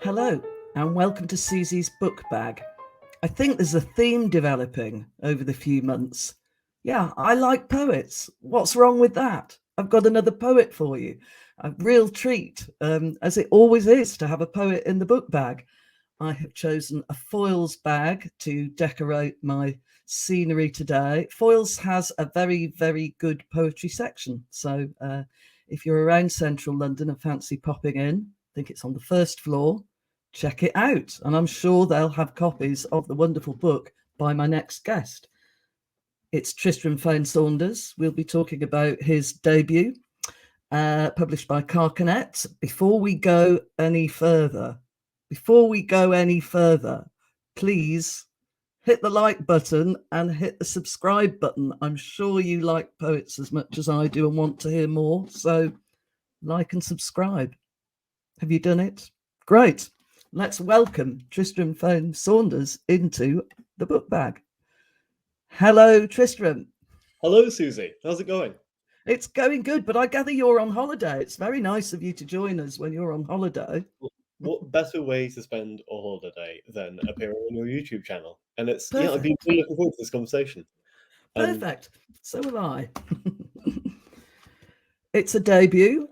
Hello, and welcome to Suzi's Book Bag. I think there's a theme developing over the few months. Yeah, I like poets. What's wrong with that? I've got another poet for you. A real treat, as it always is, to have a poet in the book bag. I have chosen a foils bag to decorate my scenery today. Foils has a very, very good poetry section. So if you're around central London and fancy popping in, I think it's on the first floor, check it out. And I'm sure they'll have copies of the wonderful book by my next guest. It's Tristram Fane Saunders. We'll be talking about his debut, published by Carcanet. Before we go any further, please hit the like button and hit the subscribe button. I'm sure you like poets as much as I do and want to hear more. So like and subscribe. Have you done it? Great. Let's welcome Tristram Fane Saunders into the book bag. Hello, Tristram. Hello, Suzi. How's it going? It's going good, but I gather you're on holiday. It's very nice of you to join us when you're on holiday. What better way to spend a holiday than appearing on your YouTube channel? And I've been Perfect. really looking forward to this conversation. Perfect. So have I. It's a debut.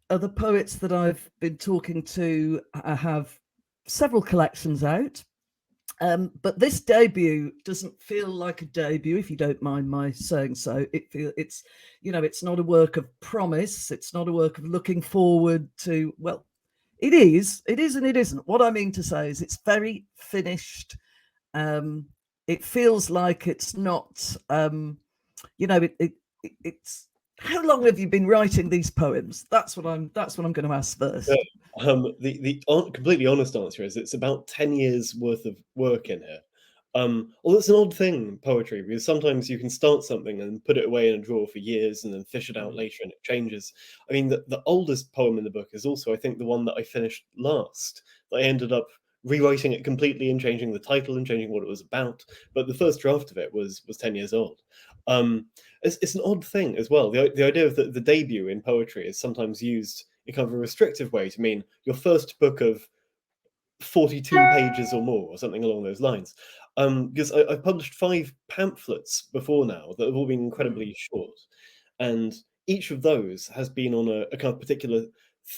Other poets that I've been talking to have several collections out. But this debut doesn't feel like a debut, if you don't mind my saying so. It's not a work of promise. It's not a work of looking forward to. Well, it is, and it isn't. What I mean to say is, it's very finished. It feels like it's not. It's. How long have you been writing these poems? That's what I'm going to ask first. Completely honest answer is it's about 10 years worth of work in here. Well, it's an odd thing, poetry, because sometimes you can start something and put it away in a drawer for years and then fish it out later and it changes. I mean, the oldest poem in the book is also, I think, the one that I finished last. I ended up rewriting it completely and changing the title and changing what it was about. But the first draft of it was 10 years old. It's an odd thing as well. The idea of the debut in poetry is sometimes used in kind of a restrictive way to mean your first book of 42 pages or more, or something along those lines. Because I've published 5 pamphlets before now that have all been incredibly short. And each of those has been on a kind of particular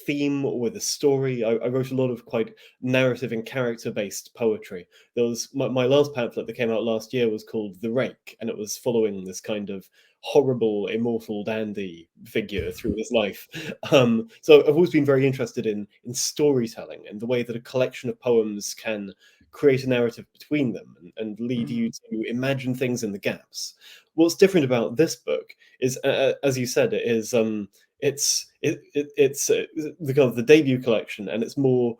theme or with a story. I wrote a lot of quite narrative and character-based poetry. There was my last pamphlet that came out last year was called The Rake, and it was following this kind of horrible immortal dandy figure through his life. So I've always been very interested in storytelling and the way that a collection of poems can create a narrative between them and lead you to imagine things in the gaps. What's different about this book is, as you said, it is it's the kind of the debut collection, and it's more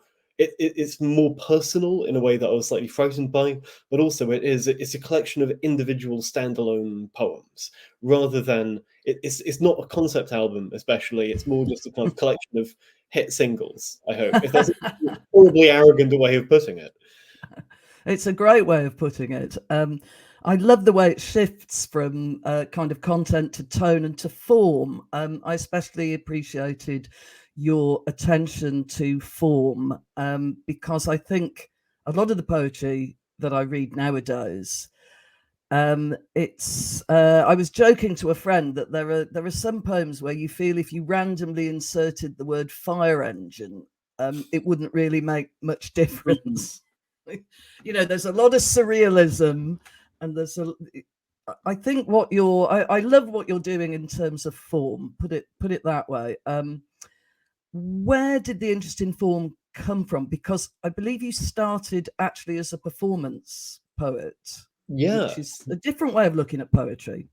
personal in a way that I was slightly frightened by, but also it's a collection of individual standalone poems rather than it's not a concept album, especially. It's more just a kind of collection of hit singles, I hope. If that's a horribly arrogant way of putting it. It's a great way of putting it. I love the way it shifts from kind of content to tone and to form. I especially appreciated your attention to form, because I think a lot of the poetry that I read nowadays, I was joking to a friend that there are some poems where you feel if you randomly inserted the word fire engine, it wouldn't really make much difference. There's a lot of surrealism, and I think I love what you're doing in terms of form. Put it that way. Where did the interest in form come from? Because I believe you started actually as a performance poet, Yeah, which is a different way of looking at poetry.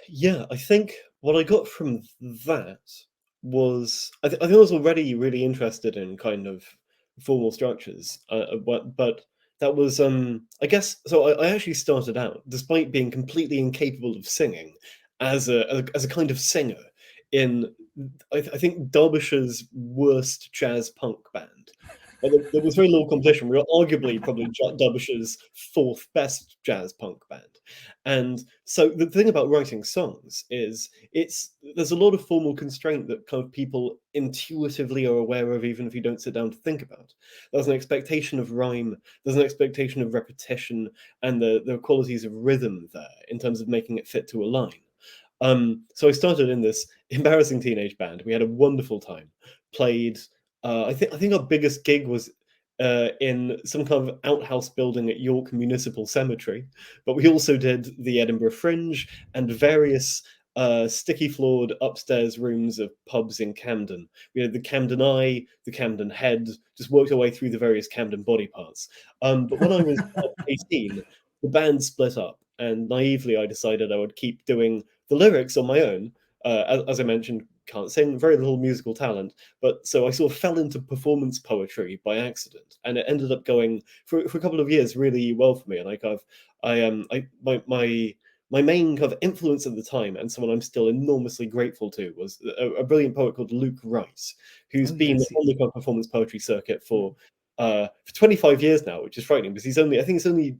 yeah. I think what I got from that was I think I was already really interested in kind of formal structures, but that was I guess so. I actually started out, despite being completely incapable of singing, as a kind of singer in I think Derbyshire's worst jazz punk band. But there was very little competition. We were arguably probably Derbyshire's fourth best jazz punk band. And so the thing about writing songs is there's a lot of formal constraint that kind of people intuitively are aware of, even if you don't sit down to think about. There's an expectation of rhyme, there's an expectation of repetition, and the qualities of rhythm there in terms of making it fit to a line. So I started in this embarrassing teenage band. We had a wonderful time. Played. I think our biggest gig was in some kind of outhouse building at York Municipal Cemetery, but we also did the Edinburgh Fringe and various sticky floored upstairs rooms of pubs in Camden. We had the Camden Eye, the Camden Head, just worked our way through the various Camden body parts. But when I was 18, the band split up, and naively I decided I would keep doing the lyrics on my own. As I mentioned, can't sing, very little musical talent, but so I sort of fell into performance poetry by accident, and it ended up going for a couple of years really well for me. And my main kind of influence at the time, and someone I'm still enormously grateful to, was a brilliant poet called Luke Rice, who's been on the kind of performance poetry circuit for 25 years now, which is frightening because I think it's only.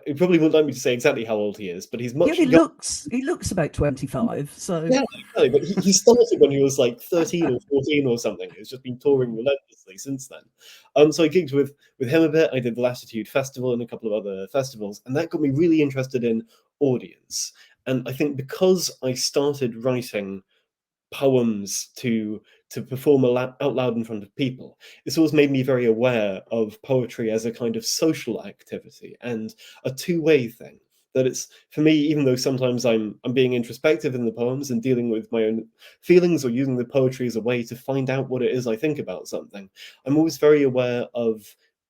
He probably wouldn't like me to say exactly how old he is, but he's much younger. He looks about 25. So yeah, exactly. But he started when he was like 13 or 14 or something. He's just been touring relentlessly since then. So I gigged with him a bit. I did the Latitude Festival and a couple of other festivals, and that got me really interested in audience. And I think because I started writing poems to perform out loud in front of people, it's always made me very aware of poetry as a kind of social activity and a two-way thing. That it's, for me, even though sometimes I'm being introspective in the poems and dealing with my own feelings or using the poetry as a way to find out what it is I think about something, I'm always very aware of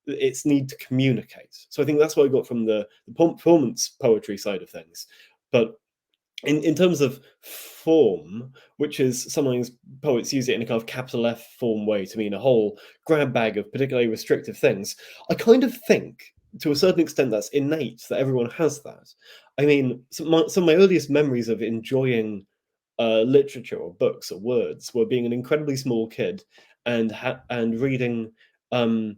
its need to communicate. So I think that's what I got from the performance poetry side of things. But in terms of form, which is sometimes poets use it in a kind of capital F form way to mean a whole grab bag of particularly restrictive things, I kind of think to a certain extent that's innate, that everyone has that. I mean, some of my earliest memories of enjoying literature or books or words were being an incredibly small kid and reading the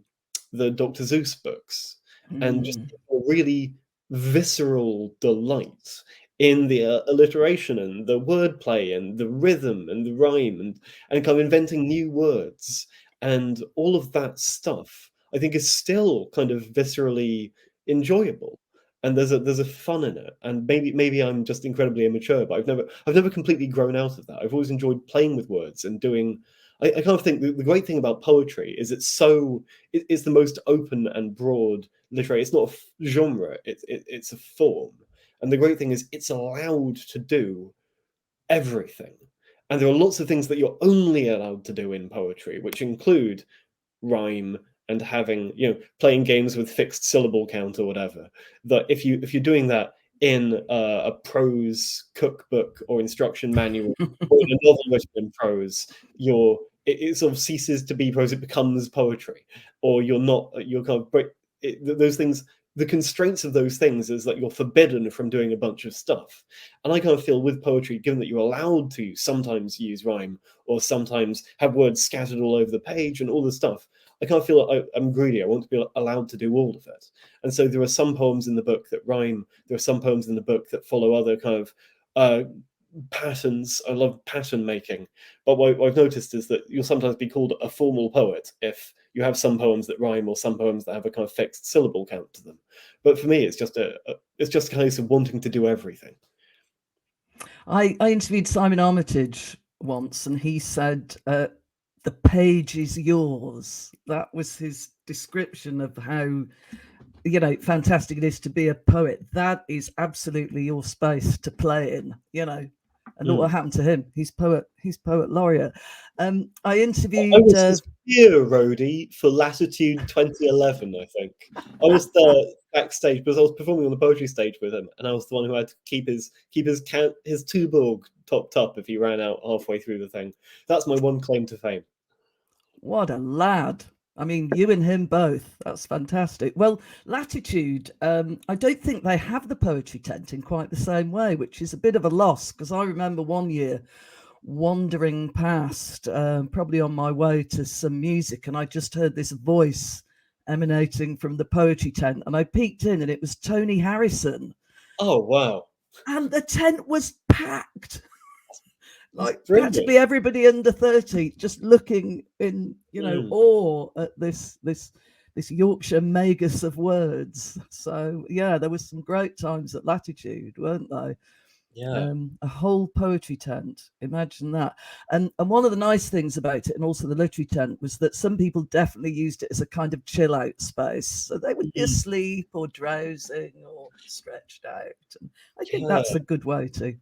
Dr. Seuss books and just a really visceral delight in the alliteration and the wordplay and the rhythm and the rhyme and kind of inventing new words and all of that stuff. I think is still kind of viscerally enjoyable, and there's a fun in it. And maybe I'm just incredibly immature, but I've never completely grown out of that. I've always enjoyed playing with words and doing. I kind of think the great thing about poetry is it's the most open and broad literary. It's not a genre. It's a form. And the great thing is it's allowed to do everything. And there are lots of things that you're only allowed to do in poetry, which include rhyme and having, playing games with fixed syllable count or whatever. That if you're doing that in a prose cookbook or instruction manual or in a novel written in prose, it sort of ceases to be prose. It becomes poetry, or you're kind of those things. The constraints of those things is that you're forbidden from doing a bunch of stuff. And I kind of feel with poetry, given that you're allowed to sometimes use rhyme or sometimes have words scattered all over the page and all this stuff, I kind of feel like I'm greedy. I want to be allowed to do all of it. And so there are some poems in the book that rhyme. There are some poems in the book that follow other kind of patterns. I love pattern making. But what I've noticed is that you'll sometimes be called a formal poet if you have some poems that rhyme or some poems that have a kind of fixed syllable count to them. But for me, it's just a case of wanting to do everything. I interviewed Simon Armitage once, and he said, the page is yours. That was his description of how, fantastic it is to be a poet. That is absolutely your space to play in, And what happened to him? He's poet laureate. I interviewed. I was here, Rhodey, for Latitude 2011, I think. I was there backstage because I was performing on the poetry stage with him, and I was the one who had to keep his Tuborg topped up if he ran out halfway through the thing. That's my one claim to fame. What a lad. I mean, you and him both. That's fantastic. Well, Latitude, I don't think they have the poetry tent in quite the same way, which is a bit of a loss, because I remember one year wandering past, probably on my way to some music, and I just heard this voice emanating from the poetry tent, and I peeked in, and it was Tony Harrison, Oh wow, and the tent was packed. that's Like brilliant. practically everybody under 30 just looking in, Mm, awe at this Yorkshire magus of words. So yeah, there was some great times at Latitude, weren't they? yeah. A whole poetry tent. Imagine that. And one of the nice things about it, and also the literary tent, was that some people definitely used it as a kind of chill out space. So they would be Mm, asleep or drowsing or stretched out. And I think yeah. that's a good way to Um,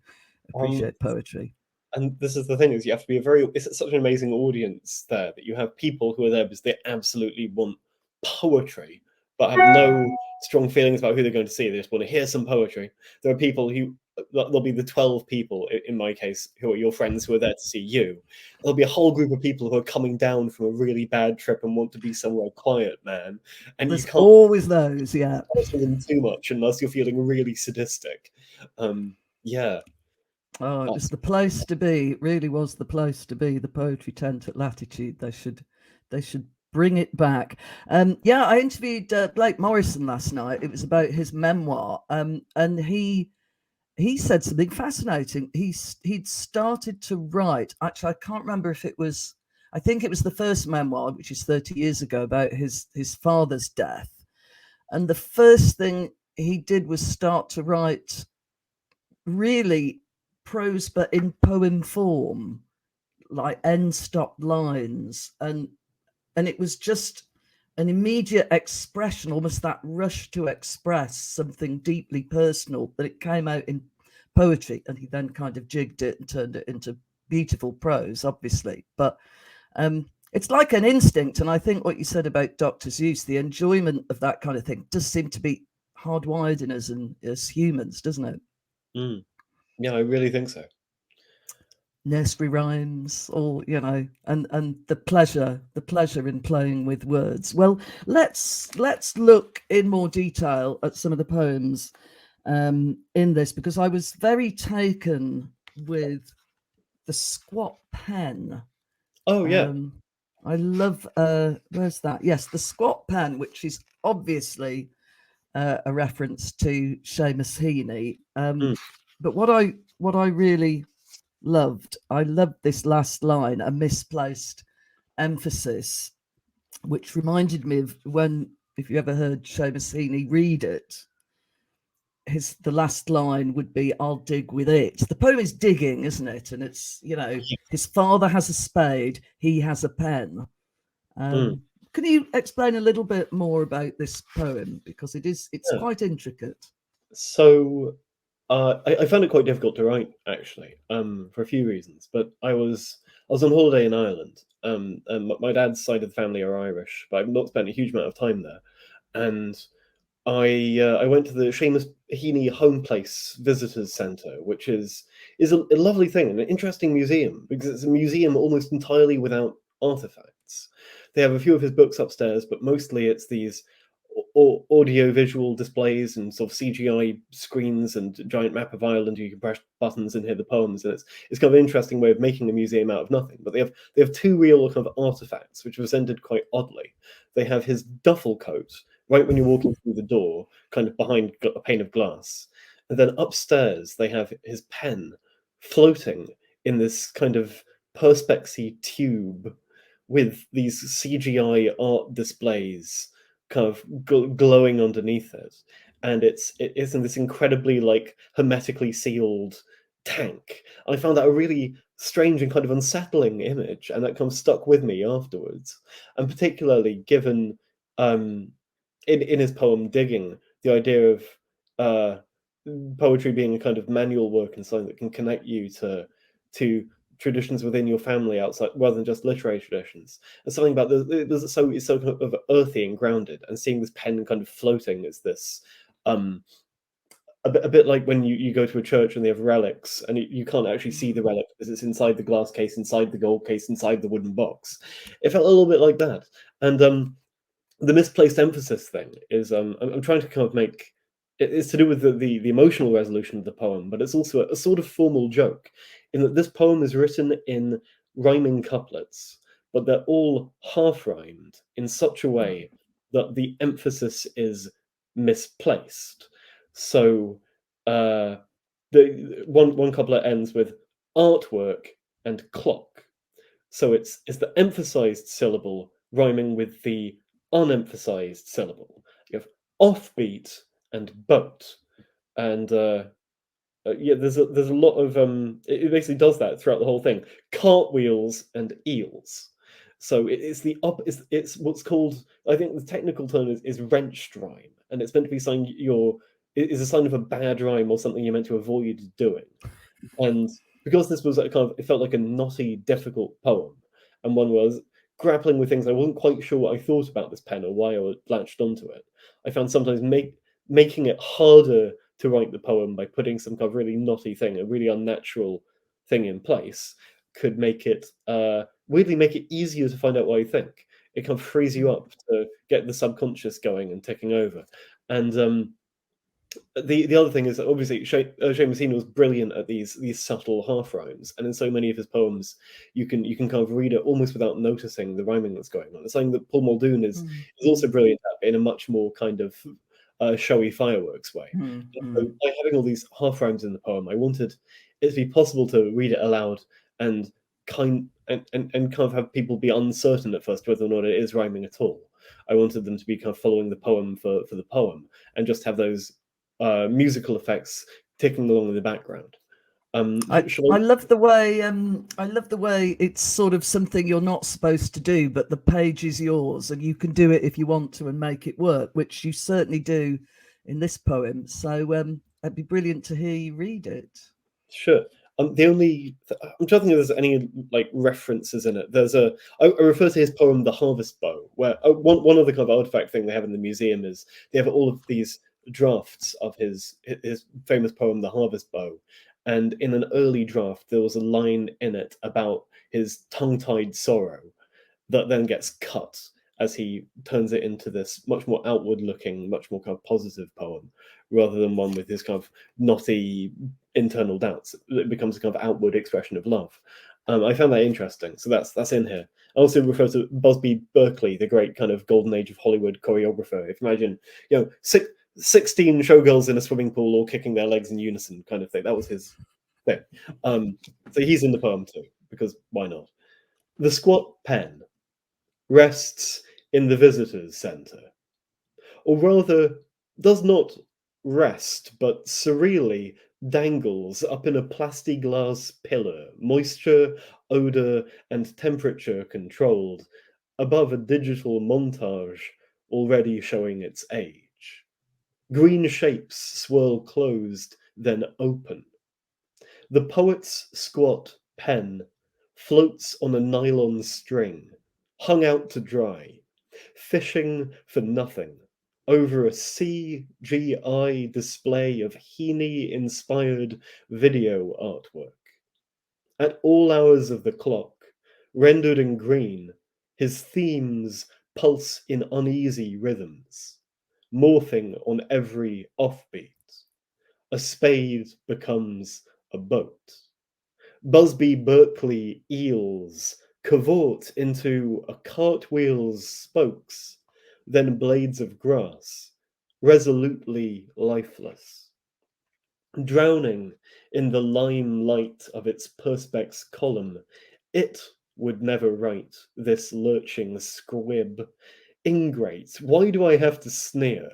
appreciate poetry. and this is the thing, is you have to be it's such an amazing audience there, that you have people who are there because they absolutely want poetry, but have no strong feelings about who they're going to see. They just want to hear some poetry. There are people who, there'll be the 12 people in my case who are your friends who are there to see you. There'll be a whole group of people who are coming down from a really bad trip and want to be somewhere quiet, man. And you There's can't always those, yeah. to them too much unless you're feeling really sadistic. Yeah. Oh, it was That's the place to be. It really was the place to be. The poetry tent at Latitude. They should bring it back. Yeah, I interviewed Blake Morrison last night. It was about his memoir, and he said something fascinating. He'd started to write. Actually, I can't remember if it was. I think it was the first memoir, which is 30 years ago, about his father's death. And the first thing he did was start to write really prose, but in poem form, like end stop lines, and it was just an immediate expression, almost that rush to express something deeply personal, that it came out in poetry, and he then kind of jigged it and turned it into beautiful prose, obviously. But it's like an instinct, and I think what you said about Dr. Seuss, the enjoyment of that kind of thing, does seem to be hardwired in us and as humans, doesn't it? mm, yeah, I really think so. Nursery rhymes, or and the pleasure in playing with words. Well, let's look in more detail at some of the poems in this, because I was very taken with the squat pen. Oh yeah. I love where's that? Yes, the squat pen, which is obviously a reference to Seamus Heaney. Mm, But what I really I loved this last line, a misplaced emphasis, which reminded me of when, if you ever heard Seamus Heaney read it, the last line would be, "I'll dig with it." The poem is digging, isn't it? And it's, his father has a spade, he has a pen. mm, Can you explain a little bit more about this poem, because it's yeah. quite intricate? So I found it quite difficult to write, actually, for a few reasons. But I was on holiday in Ireland, and my dad's side of the family are Irish, but I've not spent a huge amount of time there. And I went to the Seamus Heaney Home Place Visitors Centre, which is a lovely thing and an interesting museum, because it's a museum almost entirely without artifacts. They have a few of his books upstairs, but mostly it's these audio visual displays and sort of CGI screens and a giant map of Ireland. You can press buttons and hear the poems, and it's kind of an interesting way of making a museum out of nothing. But they have two real kind of artifacts which are presented quite oddly. They have his duffel coat right when you're walking through the door, kind of behind a pane of glass, and then upstairs they have his pen floating in this kind of perspexy tube with these CGI art displays kind of glowing underneath it, and it's in this incredibly like hermetically sealed tank. I found that a really strange and kind of unsettling image, and that kind of stuck with me afterwards. And particularly given in his poem Digging, the idea of uh, poetry being a kind of manual work and something that can connect you to traditions within your family outside rather than just literary traditions. And something about it's so kind of earthy and grounded, and seeing this pen kind of floating as this um a bit like when you go to a church and they have relics and you can't actually see the relic because it's inside the glass case, inside the gold case, inside the wooden box. It felt a little bit like that. And the misplaced emphasis thing is I'm trying to kind of make it's to do with the emotional resolution of the poem, but it's also a sort of formal joke in that this poem is written in rhyming couplets, but they're all half rhymed in such a way that the emphasis is misplaced. So the one couplet ends with artwork and clock. So it's the emphasized syllable rhyming with the unemphasized syllable. You have offbeat and boat, and yeah, there's a lot of it basically does that throughout the whole thing. Cartwheels and eels. So it's the up. It's what's called. I think the technical term is wrenched rhyme, and it's meant to be saying it is a sign of a bad rhyme or something you're meant to avoid doing. And because this was a kind of, it felt like a knotty, difficult poem, and one was grappling with things I wasn't quite sure what I thought about this pen or why I was latched onto it. I found sometimes making it harder to write the poem by putting some kind of really knotty thing, a really unnatural thing in place, could make it weirdly make it easier to find out what I think. It kind of frees you up to get the subconscious going and ticking over. And the other thing is that obviously Seamus was brilliant at these subtle half rhymes, and in so many of his poems, you can kind of read it almost without noticing the rhyming that's going on. It's something that Paul Muldoon is also brilliant at, but in a much more kind of showy fireworks way. So by having all these half rhymes in the poem, I wanted it to be possible to read it aloud and kind of have people be uncertain at first whether or not it is rhyming at all. I wanted them to be kind of following the poem for the poem and just have those musical effects ticking along in the background. I love the way it's sort of something you're not supposed to do, but the page is yours and you can do it if you want to and make it work, which you certainly do in this poem. So it'd be brilliant to hear you read it. Sure. I'm trying to think if there's any like references in it. I refer to his poem "The Harvest Bow," where one of the kind of artifact thing they have in the museum is they have all of these drafts of his famous poem "The Harvest Bow," and in an early draft there was a line in it about his tongue-tied sorrow that then gets cut as he turns it into this much more outward-looking, much more kind of positive poem, rather than one with his kind of knotty internal doubts. It becomes a kind of outward expression of love. I found that interesting, so that's in here. I also refer to Busby Berkeley, the great kind of golden age of Hollywood choreographer. If you imagine, 16 showgirls in a swimming pool all kicking their legs in unison, kind of thing. That was his thing. So he's in the poem too, because why not? The squat pen rests in the visitors' centre, or rather, does not rest, but surreally dangles up in a plastiglass pillar, moisture, odour, and temperature controlled, above a digital montage already showing its age. Green shapes swirl closed, then open. The poet's squat pen floats on a nylon string, hung out to dry, fishing for nothing over a CGI display of Heaney-inspired video artwork. At all hours of the clock, rendered in green, his themes pulse in uneasy rhythms, morphing on every offbeat. A spade becomes a boat. Busby Berkeley eels cavort into a cartwheel's spokes, then blades of grass, resolutely lifeless. Drowning in the limelight of its perspex column, it would never write this lurching squib. Ingrate, why do I have to sneer?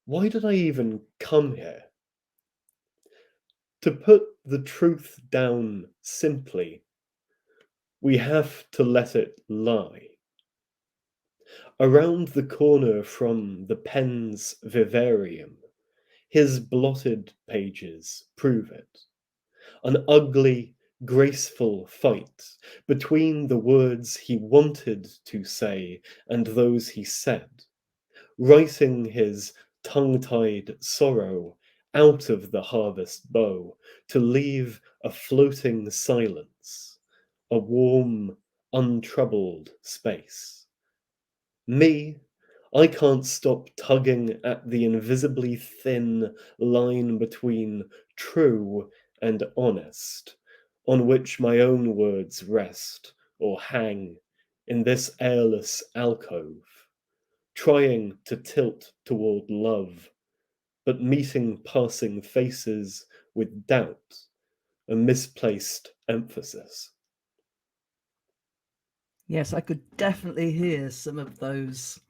Why did I even come here? To put the truth down simply, we have to let it lie. Around the corner from the pen's vivarium, his blotted pages prove it. An ugly, graceful fight between the words he wanted to say and those he said, writing his tongue-tied sorrow out of the harvest bow to leave a floating silence, a warm, untroubled space. Me, I can't stop tugging at the invisibly thin line between true and honest, on which my own words rest or hang in this airless alcove, trying to tilt toward love, but meeting passing faces with doubt, a misplaced emphasis. Yes, I could definitely hear some of those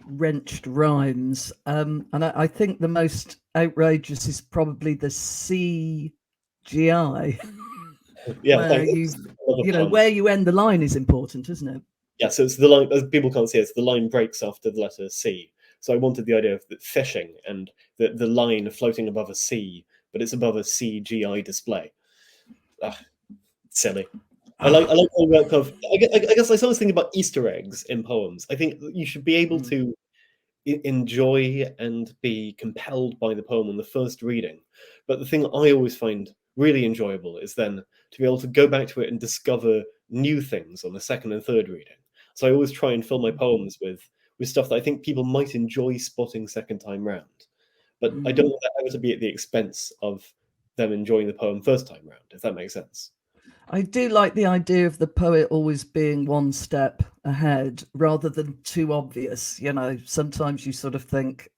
wrenched rhymes. And I think the most outrageous is probably the CGI, Yeah, where that's another pun. where you end the line is important, isn't it? Yeah, so it's the line, as people can't see, it's the line breaks after the letter C. So I wanted the idea of fishing and the line floating above a C, but it's above a CGI display. Ah, silly. I like all that kind of. I guess I sometimes think about Easter eggs in poems. I think you should be able Mm. to enjoy and be compelled by the poem on the first reading. But the thing I always find really enjoyable is then to be able to go back to it and discover new things on the second and third reading. So I always try and fill my poems with stuff that I think people might enjoy spotting second time round. But I don't Mm. want that ever to be at the expense of them enjoying the poem first time round, if that makes sense. I do like the idea of the poet always being one step ahead rather than too obvious. Sometimes you sort of think,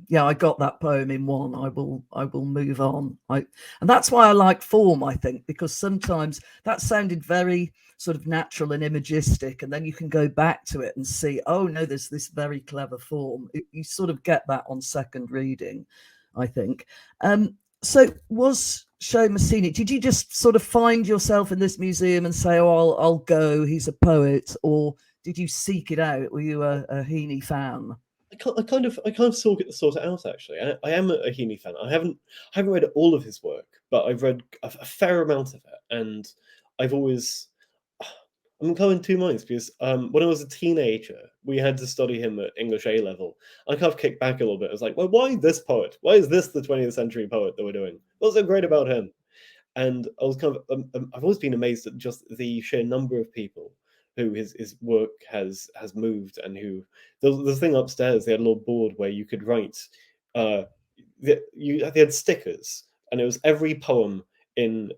yeah, I got that poem in one. I will move on. And that's why I like form, I think, because sometimes that sounded very sort of natural and imagistic, and then you can go back to it and see, oh no, there's this very clever form. You sort of get that on second reading, I think. So was Show Massini, did you just sort of find yourself in this museum and say, oh, I'll go, he's a poet, or did you seek it out? Were you a Heaney fan? I kind of sort it out actually. I am a Heaney fan. I haven't read all of his work, but I've read a fair amount of it, and I've always I'm kind of in two minds because when I was a teenager, we had to study him at English A level. I kind of kicked back a little bit. I was like, well, why this poet? Why is this the 20th century poet that we're doing? What's so great about him? And I was kind of I've always been amazed at just the sheer number of people who his work has moved, and who there's a thing upstairs. They had a little board where you could write. They had stickers, and it was every poem in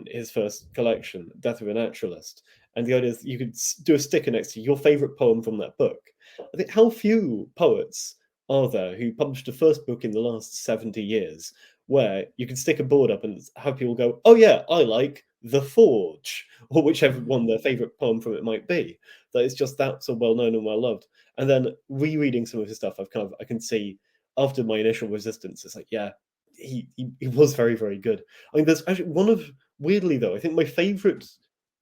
his first collection, Death of a Naturalist. And the idea is you could do a sticker next to your favorite poem from that book. I think how few poets are there who published a first book in the last 70 years where you can stick a board up and have people go, oh yeah, I like The Forge, or whichever one their favorite poem from it might be. That it's just that so well known and well loved. And then rereading some of his stuff, I can see after my initial resistance, it's like, yeah, he was very, very good. I mean, there's actually one of, weirdly though, I think my favorite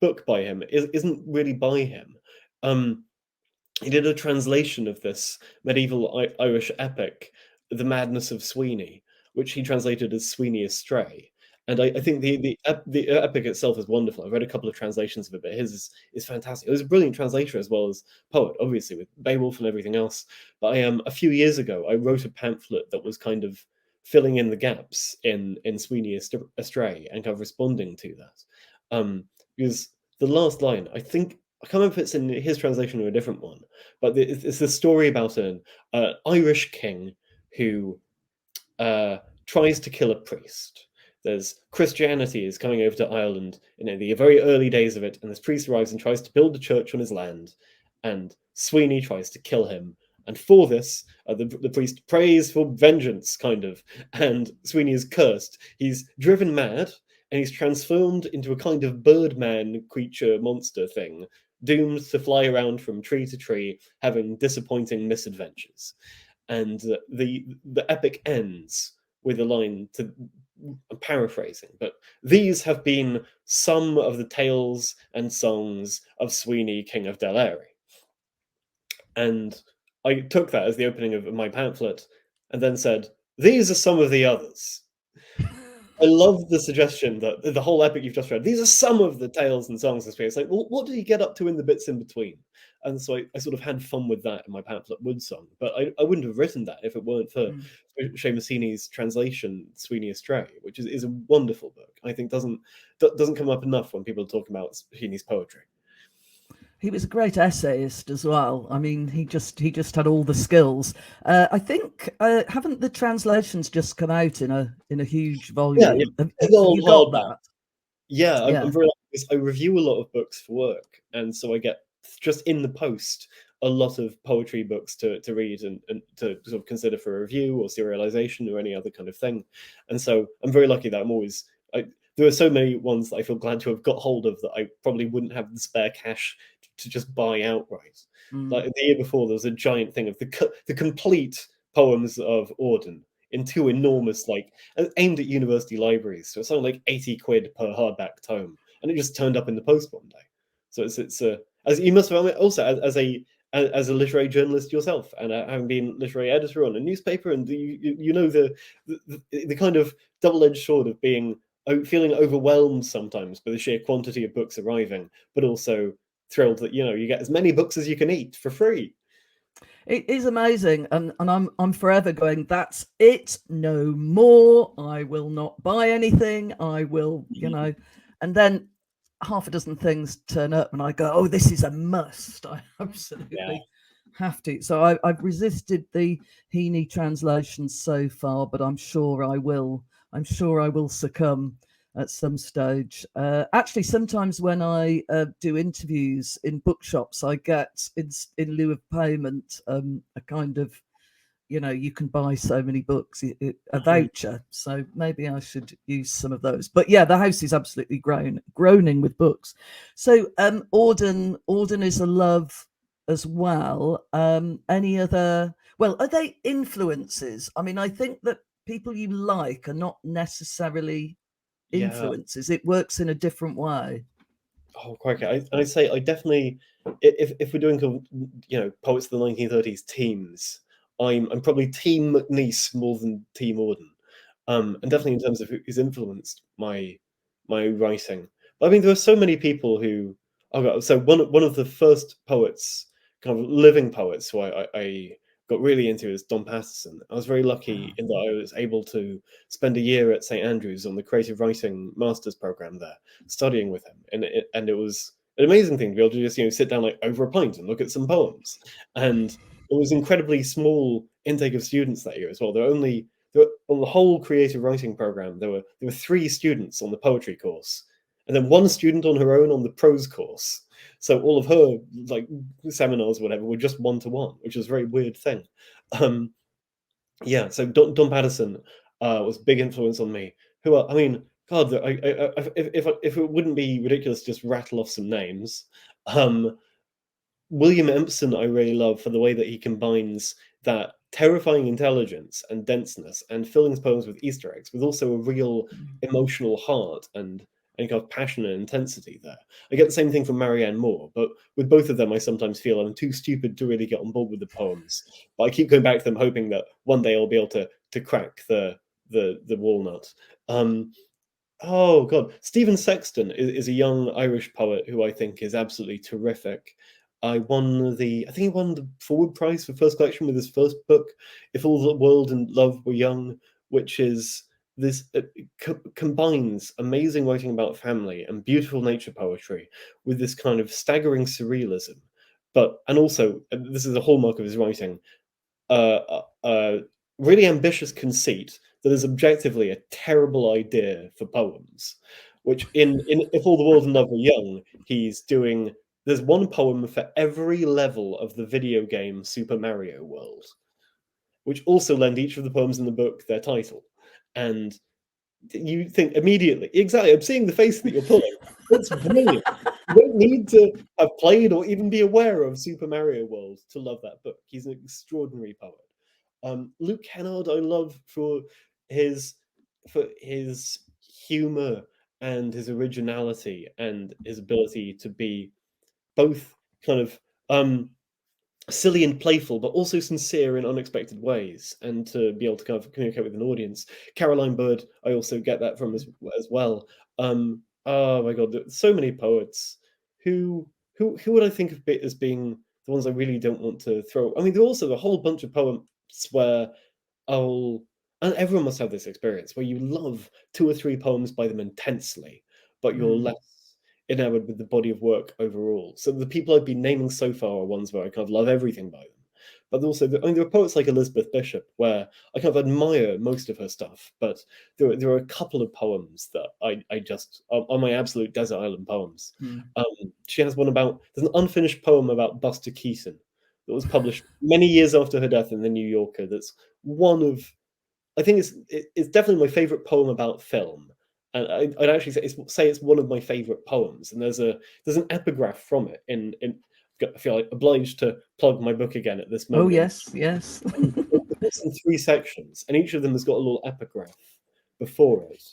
book by him isn't really by him. Um, he did a translation of this medieval Irish epic, The Madness of Sweeney, which he translated as Sweeney Astray. And I think the epic itself is wonderful. I've read a couple of translations of it, but his is fantastic. It was a brilliant translator as well as poet, obviously, with Beowulf and everything else. But a few years ago, I wrote a pamphlet that was kind of filling in the gaps in Sweeney Astray and kind of responding to that. Because the last line, I think, I can't remember if it's in his translation or a different one, but it's the story about an Irish king who tries to kill a priest. There's Christianity is coming over to Ireland in the very early days of it, and this priest arrives and tries to build a church on his land, and Sweeney tries to kill him. And for this, the priest prays for vengeance, kind of, and Sweeney is cursed. He's driven mad, and he's transformed into a kind of birdman creature monster thing, doomed to fly around from tree to tree, having disappointing misadventures. And the epic ends with a line to, I'm paraphrasing, but these have been some of the tales and songs of Sweeney, King of Delary. And I took that as the opening of my pamphlet and then said, these are some of the others. I love the suggestion that the whole epic you've just read, these are some of the tales and songs of Sweeney. It's like, well, what did he get up to in the bits in between? And so I sort of had fun with that in my pamphlet Woodsong. But I wouldn't have written that if it weren't for Seamusini's translation, Sweeney Astray, which is a wonderful book. I think doesn't come up enough when people are talking about Heaney's poetry. He was a great essayist as well. I mean, he just had all the skills. I think haven't the translations just come out in a huge Yeah, yeah. volume? Have Big old you got hardback. that? Yeah, I'm Yeah. very lucky because I review a lot of books for work, and so I get just in the post a lot of poetry books to read and to sort of consider for review or serialization or any other kind of thing. And so I'm very lucky that there are so many ones that I feel glad to have got hold of that I probably wouldn't have the spare cash to just buy outright. Mm. Like the year before, there was a giant thing of the complete poems of Auden in two enormous, like aimed at university libraries. So it's something like 80 quid per hardback tome, and it just turned up in the post one day. So it's as you must have also as a literary journalist yourself, and having been literary editor on a newspaper, and you know the kind of double-edged sword of being feeling overwhelmed sometimes by the sheer quantity of books arriving, but also thrilled that you get as many books as you can eat for free. It is amazing, and I'm forever going, that's it, no more. I will not buy anything. I will, and then half a dozen things turn up, and I go, oh, this is a must. I Yeah. absolutely have to. So I've resisted the Heaney translations so far, but I'm sure I will. I'm sure I will succumb at some stage. Actually, sometimes when I do interviews in bookshops, I get in lieu of payment a kind of, you can buy so many books, a voucher. So maybe I should use some of those. But yeah, the house is absolutely groaning with books. So Auden is a love as well. Any other? Well, are they influences? I mean, I think that people you like are not necessarily Yeah. influences. It works in a different way. Oh, crikey! I'd say I definitely, if we're doing poets of the 1930s teams, I'm probably Team McNeice more than Team Auden, and definitely in terms of who's influenced my writing. But I mean, there are so many people who. Oh God! So one of the first poets, kind of living poets, who I got really into is Don Patterson. I was very lucky in that I was able to spend a year at St Andrews on the creative writing master's program there, studying with him, and it was an amazing thing to be able to just sit down like over a pint and look at some poems. And it was incredibly small intake of students that year as well. On the whole creative writing program there were 3 students on the poetry course, and then 1 student on her own on the prose course. So all of her like seminars or whatever were just one-to-one, which was a very weird thing. Um, yeah, so Don Patterson was a big influence on me. I mean, God, if it wouldn't be ridiculous, to just rattle off some names. William Empson, I really love for the way that he combines that terrifying intelligence and denseness and filling his poems with Easter eggs, with also a real emotional heart and kind of passion and intensity there. I get the same thing from Marianne Moore, but with both of them, I sometimes feel I'm too stupid to really get on board with the poems. But I keep going back to them, hoping that one day I'll be able to crack the walnut. Oh God, Stephen Sexton is a young Irish poet who I think is absolutely terrific. I think he won the Forward Prize for first collection with his first book, If All the World and Love Were Young, which is this combines amazing writing about family and beautiful nature poetry with this kind of staggering surrealism, and also this is a hallmark of his writing, a really ambitious conceit that is objectively a terrible idea for poems. Which in If All the World and Love Were Young, he's doing. There's one poem for every level of the video game Super Mario World, which also lend each of the poems in the book their title. And you think immediately, exactly, I'm seeing the face that you're pulling. It's brilliant. You don't need to have played or even be aware of Super Mario World to love that book. He's an extraordinary poet. Luke Kennard, I love his his humor and his originality and his ability to be both kind of silly and playful, but also sincere in unexpected ways, and to be able to kind of communicate with an audience. Caroline Bird, I also get that from as well. Oh my God, so many poets who would I think of as being the ones I really don't want to throw? I mean, there are also a whole bunch of poems where I'll, and everyone must have this experience where you love 2 or 3 poems by them intensely, but you're Mm. less enamored with the body of work overall. So the people I've been naming so far are ones where I kind of love everything by them. But also, I mean, there are poets like Elizabeth Bishop where I kind of admire most of her stuff, but there are a couple of poems that I just are my absolute desert island poems. She has one about, there's an unfinished poem about Buster Keaton that was published many years after her death in the New Yorker. That's one of, I think it's definitely my favorite poem about film, and I'd actually say it's one of my favorite poems. And there's an epigraph from it. I feel like obliged to plug my book again at this Oh, moment. yes, yes. It's in 3 sections, and each of them has got a little epigraph before it.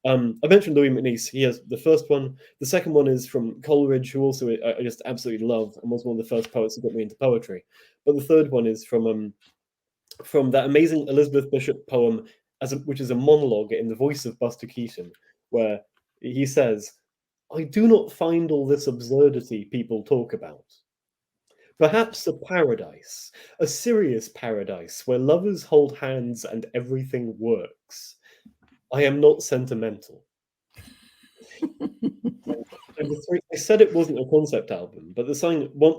I mentioned Louis MacNeice. He has the first one. The second one is from Coleridge, who also I just absolutely love and was one of the first poets who got me into poetry. But the third one is from that amazing Elizabeth Bishop poem, which is a monologue in the voice of Buster Keaton, where he says, "I do not find all this absurdity people talk about. Perhaps a paradise, a serious paradise where lovers hold hands and everything works. I am not sentimental." I said it wasn't a concept album, but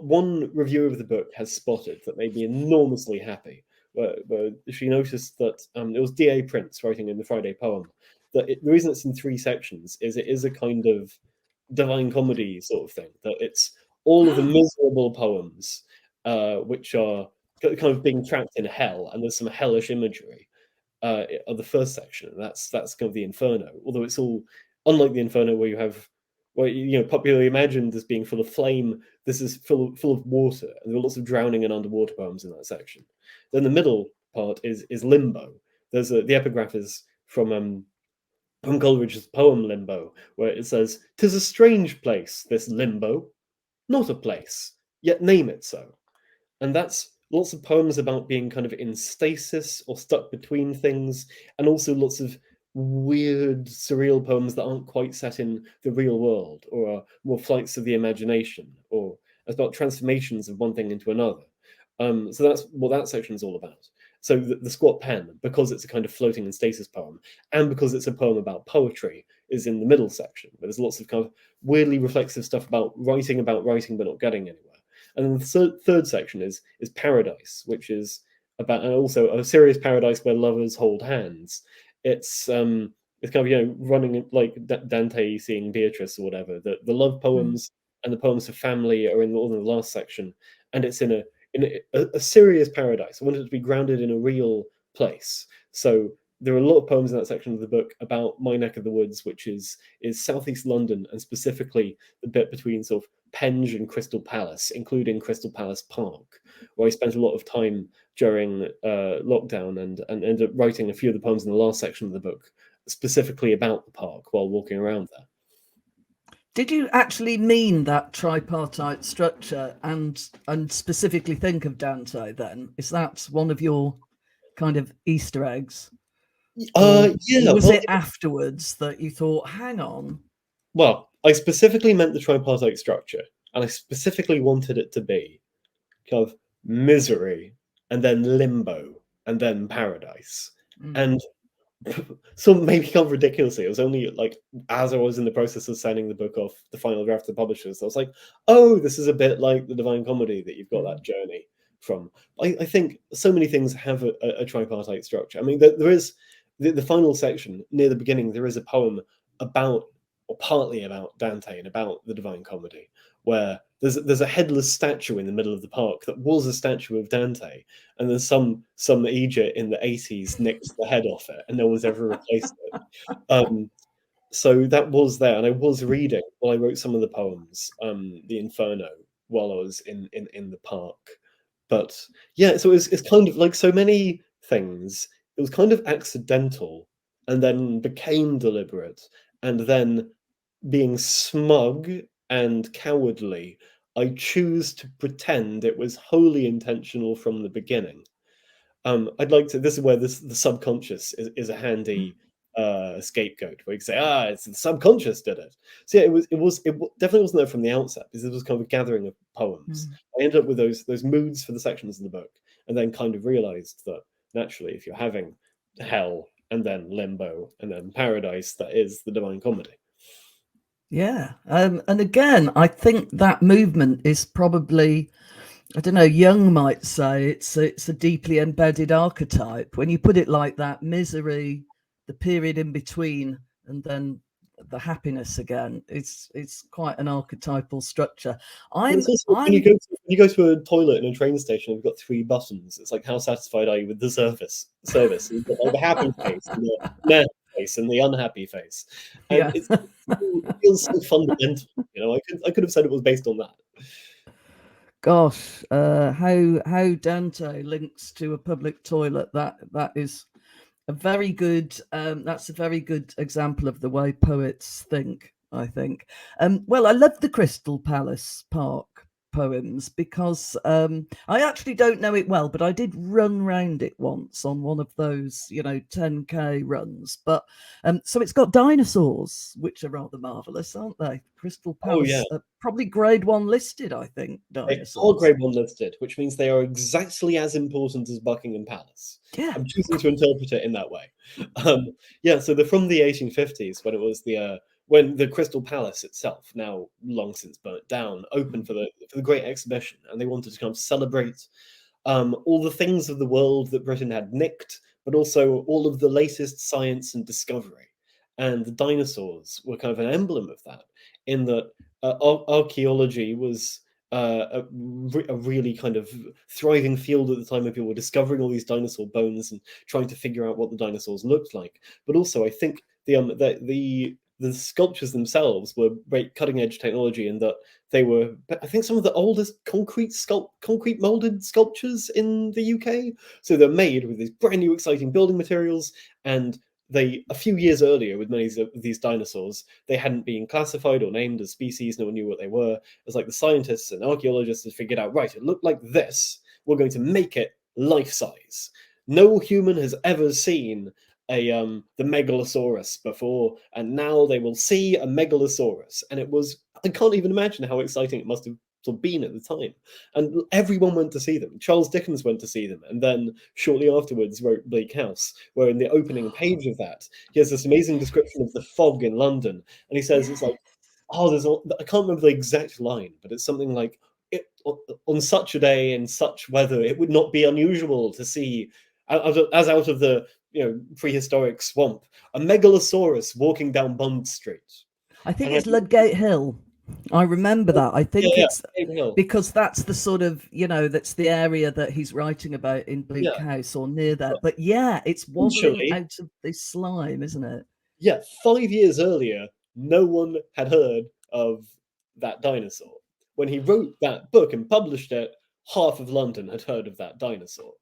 one reviewer of the book has spotted that made me enormously happy. Where she noticed that it was D.A. Prince writing in the Friday poem that the reason it's in 3 sections is it is a kind of Divine Comedy sort of thing. That it's all of the miserable poems, which are kind of being trapped in hell, and there's some hellish imagery of the first section. And that's kind of the Inferno. Although it's all unlike the Inferno, where you have, well, popularly imagined as being full of flame. This is full of water, and there are lots of drowning and underwater poems in that section. Then the middle part is Limbo. The epigraph is from Coleridge's poem Limbo, where it says, "'Tis a strange place, this limbo, not a place, yet name it so." And that's lots of poems about being kind of in stasis or stuck between things, and also lots of weird, surreal poems that aren't quite set in the real world, or are more flights of the imagination, or about transformations of one thing into another. So that's what that section is all about. So the Squat Pen, because it's a kind of floating in stasis poem, and because it's a poem about poetry, is in the middle section, where there's lots of kind of weirdly reflexive stuff about writing but not getting anywhere. And then the third section is Paradise, which is about, and also a serious paradise where lovers hold hands. It's kind of running like Dante seeing Beatrice or whatever. The love poems and the poems for family are in the last section, and it's in a serious paradise. I wanted it to be grounded in a real place. So there are a lot of poems in that section of the book about my neck of the woods, which is southeast London, and specifically the bit between sort of Penge and Crystal Palace, including Crystal Palace Park, where I spent a lot of time during lockdown, and ended up writing a few of the poems in the last section of the book specifically about the park while walking around there. Did you actually mean that tripartite structure and specifically think of Dante then? Is that one of your kind of Easter eggs? Yeah. Was it afterwards that you thought, hang on? Well, I specifically meant the tripartite structure, and I specifically wanted it to be kind of misery, and then limbo, and then paradise. And so maybe kind of ridiculously, it was only like as I was in the process of signing the book off, the final draft to the publishers, I was like, oh, this is a bit like the Divine Comedy, that you've got that journey from. I think so many things have a tripartite structure. I mean, there is the final section near the beginning. There is a poem about, or partly about, Dante and about the Divine Comedy, where there's a headless statue in the middle of the park that was a statue of Dante, and then some Egypt in the 80s nicked the head off it, and no one's ever replaced it. So that was there, and I was reading while I wrote some of the poems, the Inferno, while I was in the park. But yeah, so it's kind of like so many things. It was kind of accidental, and then became deliberate, and then being smug and cowardly, I choose to pretend it was wholly intentional from the beginning. I'd like to. This is where the subconscious is a handy scapegoat, where you can say, it's the subconscious did it. So yeah, it definitely wasn't there from the outset, because it was kind of a gathering of poems. I ended up with those moods for the sections in the book, and then kind of realized that naturally, if you're having hell and then limbo and then paradise, that is the Divine Comedy. Yeah. And again, I think that movement is probably, I don't know, Jung might say it's a deeply embedded archetype. When you put it like that, misery, the period in between, and then the happiness again, it's quite an archetypal structure. Well, I'm it's also when I'm you go to a toilet in a train station, you've got three buttons. It's like, how satisfied are you with the service? You've got like the happy face and the meh face and the unhappy face, and yeah. it feels so fundamental. You know, I could have said it was based on that. Gosh, how Dante links to a public toilet, that is a very good that's a very good example of the way poets think, I think. Well, I love the Crystal Palace Park poems because I actually don't know it well, but I did run round it once on one of those 10K runs. But so it's got dinosaurs, which are rather marvelous, aren't they? Crystal Oh yeah, Palace, probably grade one listed, I think, they are dinosaurs. grade one listed, which means they are exactly as important as Buckingham Palace. Yeah. I'm choosing to interpret it in that way. Um, yeah, so they're from the 1850s when it was when the Crystal Palace itself, now long since burnt down, opened for the Great Exhibition, and they wanted to kind of celebrate all the things of the world that Britain had nicked, but also all of the latest science and discovery. And the dinosaurs were kind of an emblem of that, in that archaeology was a really kind of thriving field at the time, where people were discovering all these dinosaur bones and trying to figure out what the dinosaurs looked like. But also, I think the sculptures themselves were great cutting edge technology in that they were, I think, some of the oldest concrete molded sculptures in the UK. So they're made with these brand new exciting building materials, and a few years earlier, with many of these dinosaurs, they hadn't been classified or named as species. No one knew what they were. It's like the scientists and archaeologists had figured out, right, it looked like this. We're going to make it life size. No human has ever seen the megalosaurus before, and now they will see a megalosaurus. And it was, I can't even imagine how exciting it must have been at the time. And everyone went to see them. Charles Dickens went to see them, and then shortly afterwards wrote Bleak House, where in the opening page of that, he has this amazing description of the fog in London. And he says, it's Yeah. like, oh, I can't remember the exact line, but it's something like, on such a day in such weather, it would not be unusual to see, as out of the prehistoric swamp, a megalosaurus walking down Bond Street. I think And I it's think, Ludgate Hill. I remember that. I yeah, think yeah, it's Cave Hill, because that's the sort of, that's the area that he's writing about in Bleak yeah. House or near But that. But yeah, it's wobbling essentially, out of this slime, isn't it? yeah, 5 years earlier, no one had heard of that dinosaur. When he wrote that book and published it, half of London had heard of that dinosaur.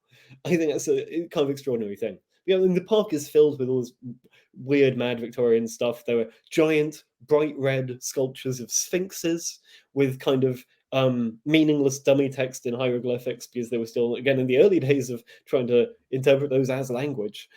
I think that's a kind of extraordinary thing. Yeah, I mean, the park is filled with all this weird, mad Victorian stuff. There were giant, bright red sculptures of sphinxes with kind of meaningless dummy text in hieroglyphics, because they were still, again, in the early days of trying to interpret those as language.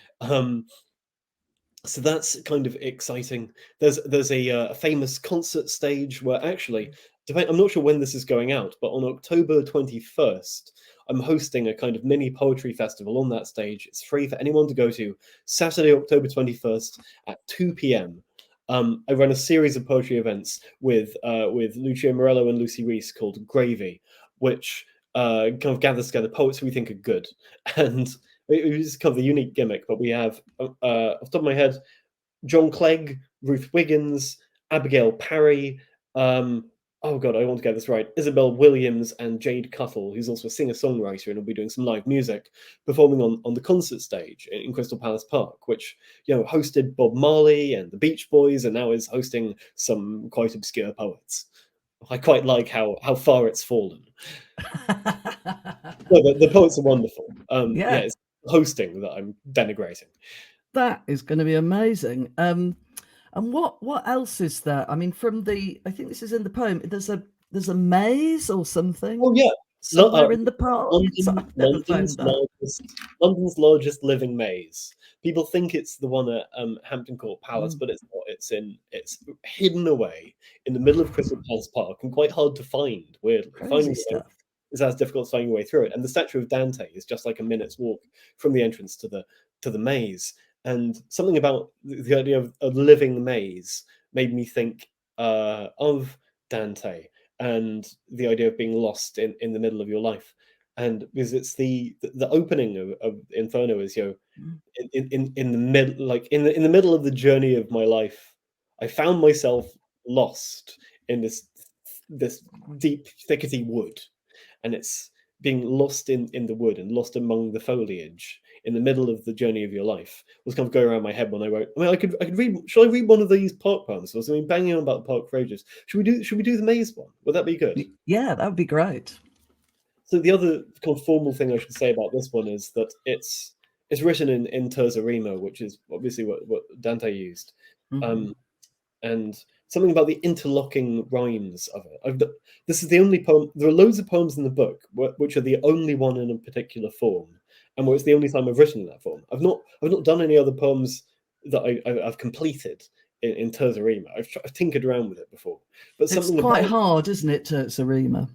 So that's kind of exciting. There's a famous concert stage where, actually, I'm not sure when this is going out, but on October 21st, I'm hosting a kind of mini poetry festival on that stage. It's free for anyone to go to. Saturday, October 21st at 2 p.m. I run a series of poetry events with Lucia Morello and Lucy Reese called Gravy, which kind of gathers together poets we think are good. And it's kind of a unique gimmick, but we have, off the top of my head, John Clegg, Ruth Wiggins, Abigail Parry, oh god, I want to get this right, Isabel Williams, and Jade Cuttle, who's also a singer-songwriter and will be doing some live music, performing on the concert stage in Crystal Palace Park, which hosted Bob Marley and the Beach Boys, and now is hosting some quite obscure poets. I quite like how far it's fallen. No, the poets are wonderful. Yeah, Yeah, it's hosting that I'm denigrating. that is going to be amazing. And what else is there? I mean, I think this is in the poem. There's a maze or something Oh yeah, somewhere in the park. So London, I've never found that. London's largest living maze. People think it's the one at Hampton Court Palace, Mm, but it's not. It's hidden away in the middle of Crystal Palace Park and quite hard to find. Weirdly, crazy finding it stuff. is as difficult as finding your way through it. And the statue of Dante is just like a minute's walk from the entrance to the maze. And something about the idea of a living maze made me think of Dante and the idea of being lost in the middle of your life. And because it's the opening of Inferno is, Mm. in the middle, like in the middle of the journey of my life, I found myself lost in this deep thickety wood, and it's being lost in the wood and lost among the foliage in the middle of the journey of your life was kind of going around my head when I wrote. I mean, I could read. Should I read one of these park poems? I was banging on about the park for ages. Should we do the maze one? Would that be good? Yeah, that would be great. So the other kind of formal thing I should say about this one is that it's written in terza rima, which is obviously what Dante used, Mhm. and something about the interlocking rhymes of it. This is the only poem. There are loads of poems in the book which are the only one in a particular form, and where it's the only time I've written in that form. I've not done any other poems that I've completed in terza rima. I've tinkered around with it before, but It's something quite about hard, isn't it, Sarima?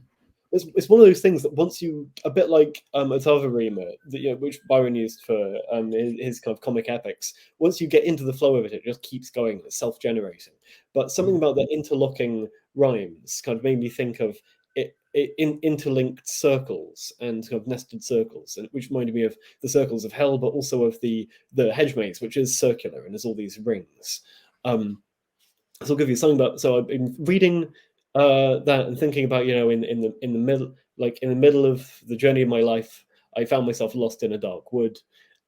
it's one of those things that once you, a bit like Otava Rima, that, which Byron used for his kind of comic epics. Once you get into the flow of it, it just keeps going. It's self-generating. But something about the interlocking rhymes kind of made me think of it in interlinked circles and kind of nested circles, and which reminded me of the circles of hell, but also of the hedge maze, which is circular and there's all these rings. So I'll give you something about. So I've been reading that and thinking about, in the middle, like in the middle of the journey of my life, I found myself lost in a dark wood,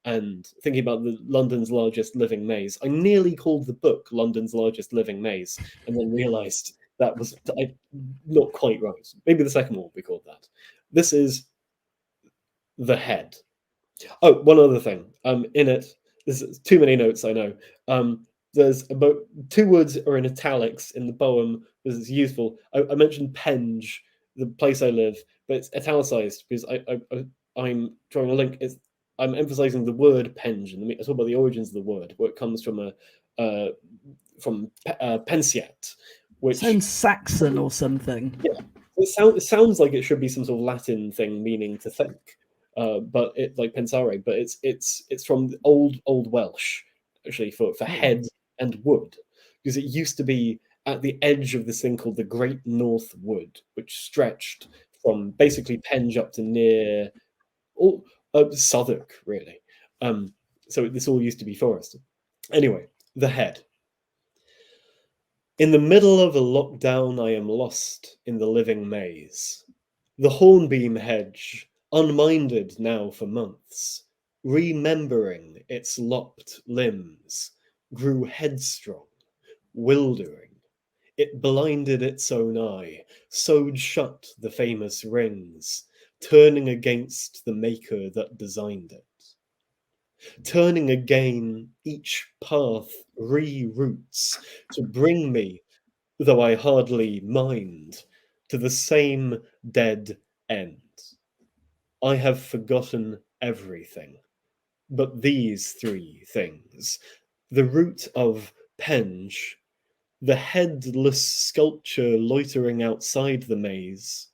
and thinking about the London's largest living maze. I nearly called the book London's Largest Living Maze, and then realised that was not quite right. Maybe the second one will be called that. This is the head. Oh, one other thing. In it, there's too many notes, I know. There's about two words are in italics in the poem because it's useful. I mentioned Penge, the place I live, but it's italicized because I'm drawing a link. I'm emphasizing the word Penge, and I talk about the origins of the word, where it comes from pensiat, which, Sounds Saxon or something. yeah, it sounds like it should be some sort of Latin thing meaning to think, but it like pensare, but it's from the old Welsh actually for Oh, head and wood, because it used to be at the edge of this thing called the Great North Wood, which stretched from basically Penge up to near all Southwark, really. So this all used to be forest. Anyway, the head. In the middle of a lockdown, I am lost in the living maze. The hornbeam hedge, unminded now for months, remembering its lopped limbs, grew headstrong, wildering. It blinded its own eye, sewed shut the famous rings, turning against the maker that designed it. Turning again, each path reroutes to bring me, though I hardly mind, to the same dead end. I have forgotten everything, but these three things: the root of Penge, the headless sculpture loitering outside the maze,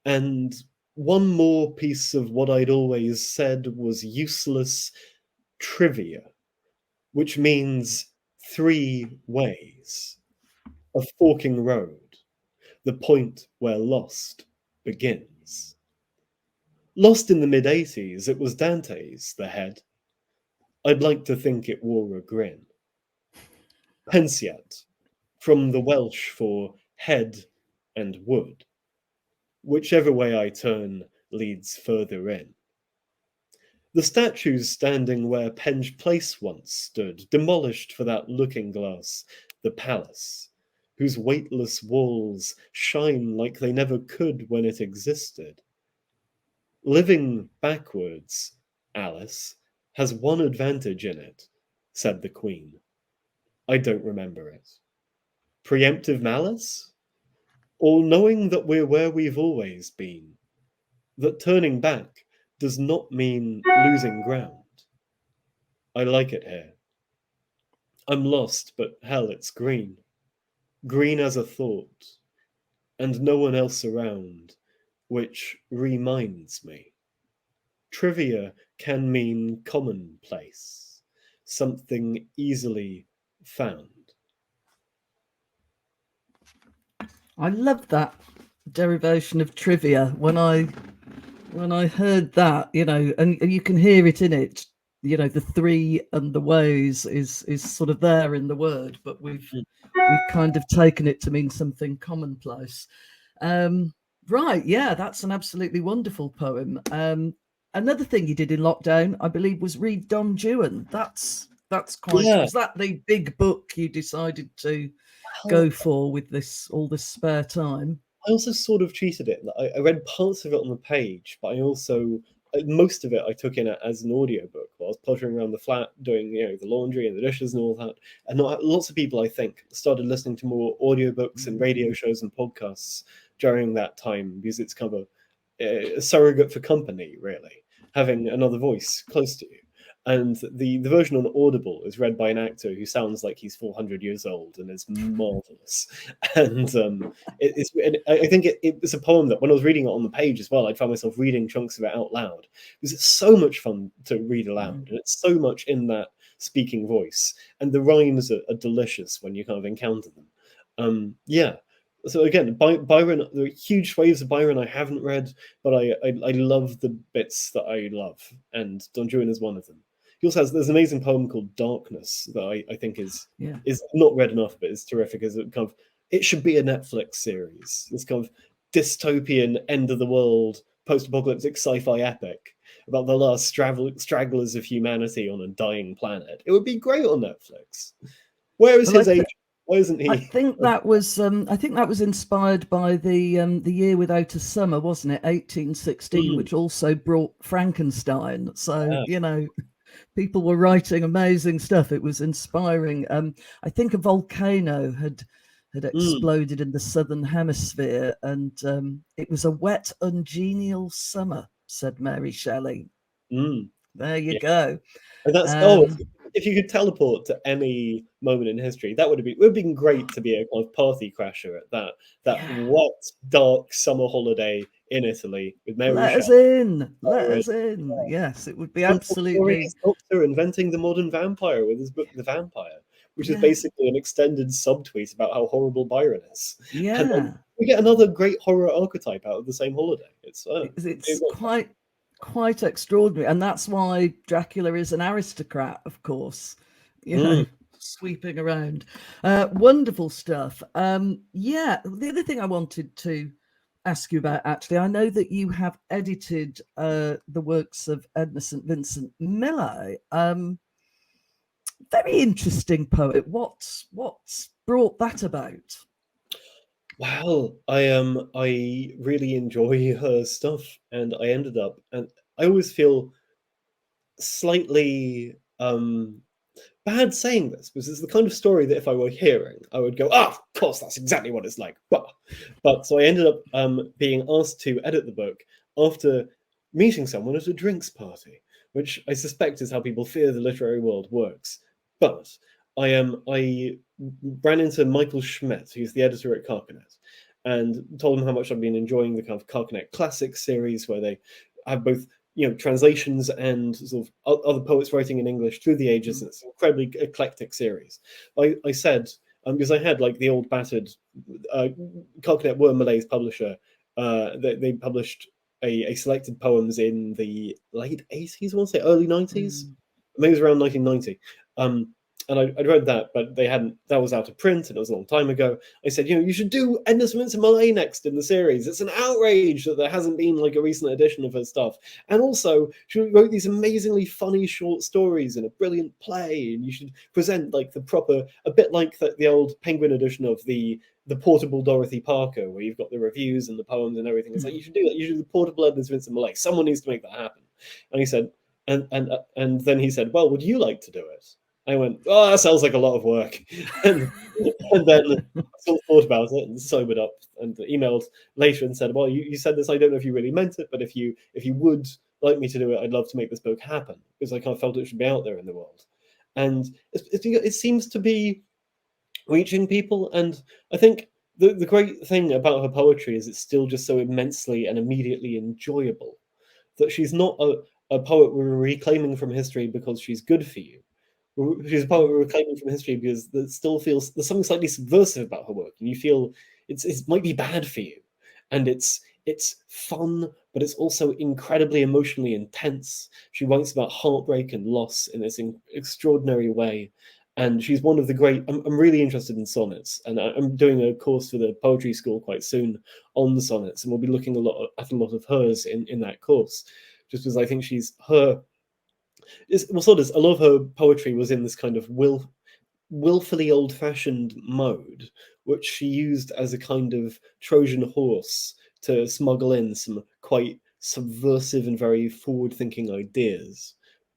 and one more piece of what I'd always said was useless trivia, which means three ways: a forking road, the point where Lost begins. Lost in the mid-80s, it was Dante's, the head. I'd like to think it wore a grin. Pensiat, from the Welsh for head and wood. Whichever way I turn leads further in. The statues standing where Penge Place once stood, demolished for that looking-glass, the palace, whose weightless walls shine like they never could when it existed. Living backwards, Alice, has one advantage in it, said the Queen. I don't remember it. Preemptive malice? Or knowing that we're where we've always been, that turning back does not mean losing ground. I like it here. I'm lost, but hell, it's green. Green as a thought, and no one else around, which reminds me. Trivia can mean commonplace, something easily found. I love that derivation of trivia. When I heard that, and you can hear it in it, the three and the ways is sort of there in the word, but we've kind of taken it to mean something commonplace. Right, yeah, that's an absolutely wonderful poem. Another thing you did in lockdown, I believe, was read Don Juan. That's quite. Yeah. Was that the big book you decided to Well, go for with all this spare time? I also sort of cheated it. I read parts of it on the page, but I also most of it I took in as an audiobook while I was pottering around the flat doing the laundry and the dishes and all that. And lots of people, I think, started listening to more audiobooks and radio shows and podcasts during that time because it's kind of a surrogate for company, really, having another voice close to you. And the version on Audible is read by an actor who sounds like he's 400 years old and is marvelous. And I think it was a poem that when I was reading it on the page as well, I found myself reading chunks of it out loud because it's so much fun to read aloud, and it's so much in that speaking voice, and the rhymes are delicious when you kind of encounter them. Yeah. So again, Byron, there are huge waves of Byron I haven't read, but I love the bits that I love, and Don Juan is one of them. He also there's an amazing poem called Darkness that I think is not read enough, but is terrific. As it kind of, it should be a Netflix series. This kind of dystopian end of the world post-apocalyptic sci-fi epic about the last stragglers of humanity on a dying planet. It would be great on Netflix. Where is his age? Why isn't he? I think that was inspired by the year without a summer, wasn't it? 1816, which also brought Frankenstein. So people were writing amazing stuff. It was inspiring. I think a volcano had exploded in the southern hemisphere, and it was a wet, ungenial summer, said Mary Shelley. There you go. And that's if you could teleport to any moment in history, that would have been great to be a kind of party crasher at that wet, dark summer holiday in Italy with Mary Shelley. Let us in. Yes, it would be absolutely. Doctor inventing the modern vampire with his book The Vampire, which is basically an extended subtweet about how horrible Byron is. Yeah, and then we get another great horror archetype out of the same holiday. It's quite extraordinary, and that's why Dracula is an aristocrat, of course, sweeping around. Wonderful stuff. The other thing I wanted to ask you about, actually, I know that you have edited the works of Edna St Vincent Millay. Very interesting poet. What's brought that about? Well, I really enjoy her stuff, and I ended up, and I always feel slightly bad saying this because it's the kind of story that if I were hearing, I would go, of course, that's exactly what it's like. But so I ended up being asked to edit the book after meeting someone at a drinks party, which I suspect is how people fear the literary world works. But I ran into Michael Schmidt, who's the editor at Carcanet, and told him how much I've been enjoying the kind of Carcanet Classics series, where they have both translations and sort of other poets writing in English through the ages. It's an incredibly eclectic series. I said, because I had like the old battered Carcanet were Millay's publisher. They published a selected poems in the late 80s, I want to say early 90s. Maybe it was around 1990. And I read that, but that was out of print, and it was a long time ago. I said, you should do Edna St Vincent Millay next in the series. It's an outrage that there hasn't been like a recent edition of her stuff. And also, she wrote these amazingly funny short stories in a brilliant play, and you should present like the proper, a bit like the old Penguin edition of the portable Dorothy Parker, where you've got the reviews and the poems and everything. It's like, you should do that. You should do the portable Edna St Vincent Millay. Someone needs to make that happen. And he said, and then he said, well, would you like to do it? I went, oh, that sounds like a lot of work. and then I sort of thought about it and sobered up and emailed later and said, well, you said this, I don't know if you really meant it, but if you would like me to do it, I'd love to make this book happen, because I kind of felt it should be out there in the world. And it seems to be reaching people. And I think the great thing about her poetry is it's still just so immensely and immediately enjoyable, that she's not a poet we're reclaiming from history because she's good for you. She's a poet we're reclaiming from history because it still feels there's something slightly subversive about her work, and you feel it might be bad for you, and it's fun, but it's also incredibly emotionally intense. She writes about heartbreak and loss in this extraordinary way. And she's one of the great. I'm really interested in sonnets, and I'm doing a course for the poetry school quite soon on sonnets, and we'll be looking at a lot of hers in that course, just because I think she's her. Well, sort of a lot of her poetry was in this kind of willfully old-fashioned mode, which she used as a kind of Trojan horse to smuggle in some quite subversive and very forward-thinking ideas.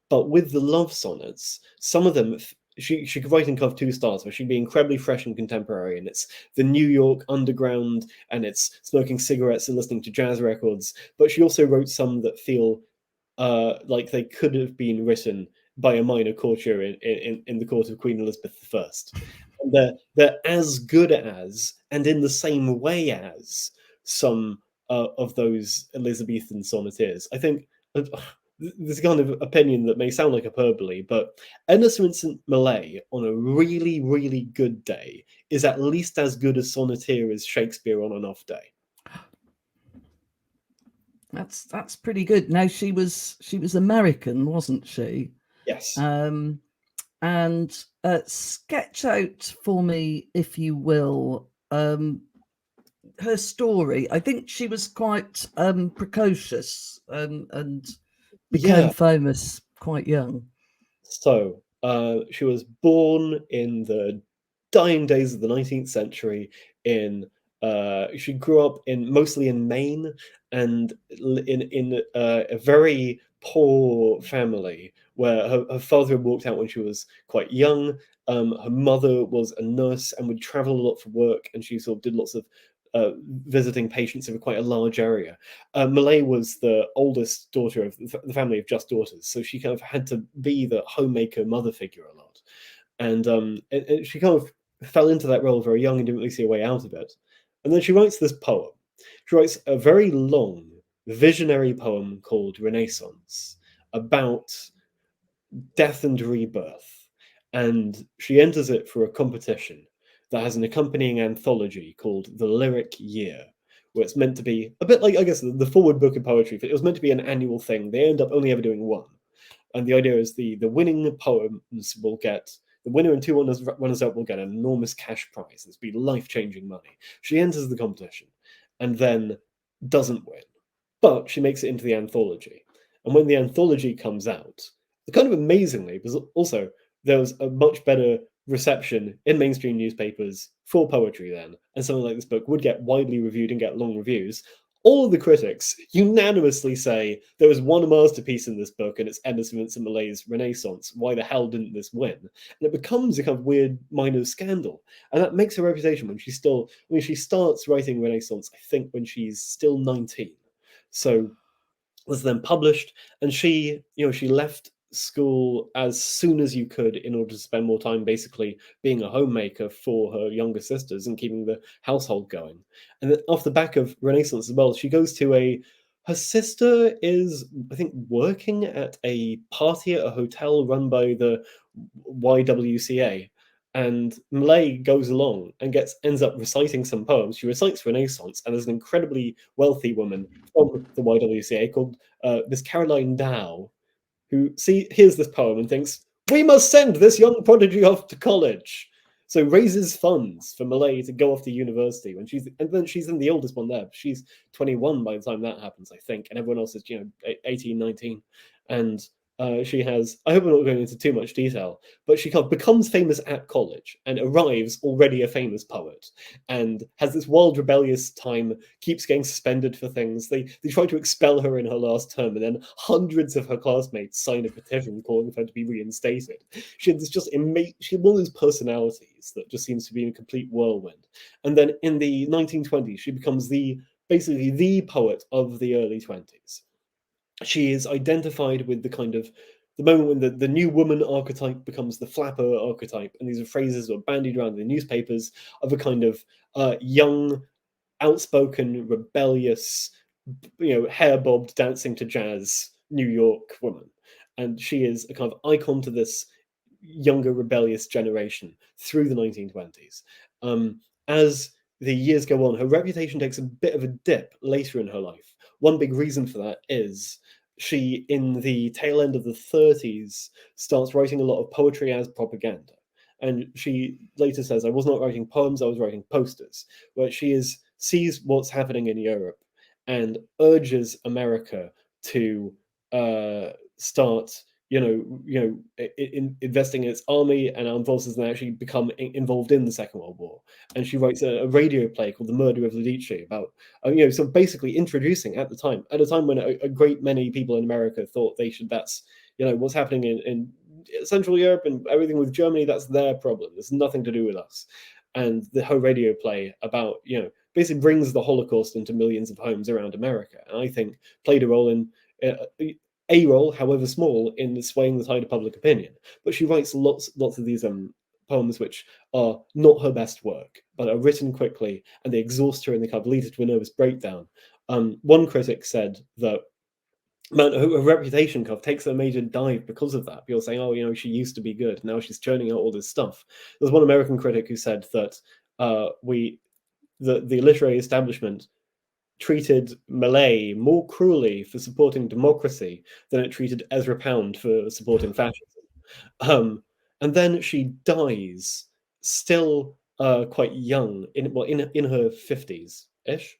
But with the love sonnets, some of them she could write in kind of two styles, where she'd be incredibly fresh and contemporary, and it's the New York underground, and it's smoking cigarettes and listening to jazz records. But she also wrote some that feel like they could have been written by a minor courtier in the court of Queen Elizabeth I. And they're as good as, and in the same way as, some of those Elizabethan sonneteers. I think this kind of opinion that may sound like hyperbole, but Edna St Vincent Millay on a really, really good day is at least as good a sonneteer as Shakespeare on an off day. That's pretty good. Now she was American, wasn't she? Yes. And sketch out for me, if you will, her story. I think she was quite precocious and became famous quite young. So she was born in the dying days of the 19th century in she grew up mostly in Maine, and in a very poor family where her father had walked out when she was quite young. Her mother was a nurse and would travel a lot for work, and she sort of did lots of visiting patients over quite a large area. Millay was the oldest daughter of the family of just daughters, so she kind of had to be the homemaker mother figure a lot. And she kind of fell into that role very young and didn't really see a way out of it. And then she writes this poem. She writes a very long, visionary poem called Renaissance about death and rebirth. And she enters it for a competition that has an accompanying anthology called The Lyric Year, where it's meant to be a bit like, I guess, the forward book of poetry. It was meant to be an annual thing. They end up only ever doing one. And the idea is the winning poems will get, the winner and two runners up will get an enormous cash prize. This will be life-changing money. She enters the competition and then doesn't win, but she makes it into the anthology. And when the anthology comes out, kind of amazingly, because also there was a much better reception in mainstream newspapers for poetry then, and something like this book would get widely reviewed and get long reviews. All of the critics unanimously say there was one masterpiece in this book, and it's Edna St Vincent Millay's Renaissance. Why the hell didn't this win? And it becomes a kind of weird minor scandal, and that makes her reputation when she starts writing Renaissance, I think when she's still 19. So was then published, and she left school as soon as you could in order to spend more time basically being a homemaker for her younger sisters and keeping the household going. And then off the back of Renaissance as well, she goes to her sister is, I think, working at a party at a hotel run by the YWCA. And Millay goes along and ends up reciting some poems. She recites Renaissance, and there's an incredibly wealthy woman from the YWCA called Miss Caroline Dow, who hears this poem and thinks, we must send this young prodigy off to college. So raises funds for Millay to go off to university and then she's in the oldest one there. She's 21 by the time that happens, I think, and everyone else is 18, 19. And she has, I hope I'm not going into too much detail, but she kind of becomes famous at college and arrives already a famous poet and has this wild rebellious time, keeps getting suspended for things. They try to expel her in her last term, and then hundreds of her classmates sign a petition calling for her to be reinstated. She had one of those personalities that just seems to be in a complete whirlwind. And then in the 1920s, she becomes basically the poet of the early 20s. She is identified with the moment when the new woman archetype becomes the flapper archetype, and these are phrases that are bandied around in the newspapers of a kind of young, outspoken, rebellious, hair bobbed, dancing to jazz New York woman. And she is a kind of icon to this younger, rebellious generation through the 1920s. As the years go on, her reputation takes a bit of a dip later in her life. One big reason for that is she, in the tail end of the 30s, starts writing a lot of poetry as propaganda. And she later says, I was not writing poems, I was writing posters, where sees what's happening in Europe and urges America to start, investing in its army and armed forces, and actually become involved in the Second World War. And she writes a radio play called The Murder of Medici about, so basically introducing at a time when a great many people in America thought that's, what's happening in Central Europe and everything with Germany, that's their problem. There's nothing to do with us. And her radio play about, basically brings the Holocaust into millions of homes around America. And I think played a role in, a role, however small, in swaying the tide of public opinion. But she writes lots of these poems which are not her best work, but are written quickly, and they exhaust her and they kind of lead her to a nervous breakdown. One critic said that her reputation kind of takes a major dive because of that. People saying, oh, she used to be good, now she's churning out all this stuff. There's one American critic who said that the literary establishment treated Millay more cruelly for supporting democracy than it treated Ezra Pound for supporting fascism. And then she dies still quite young, in her 50s ish.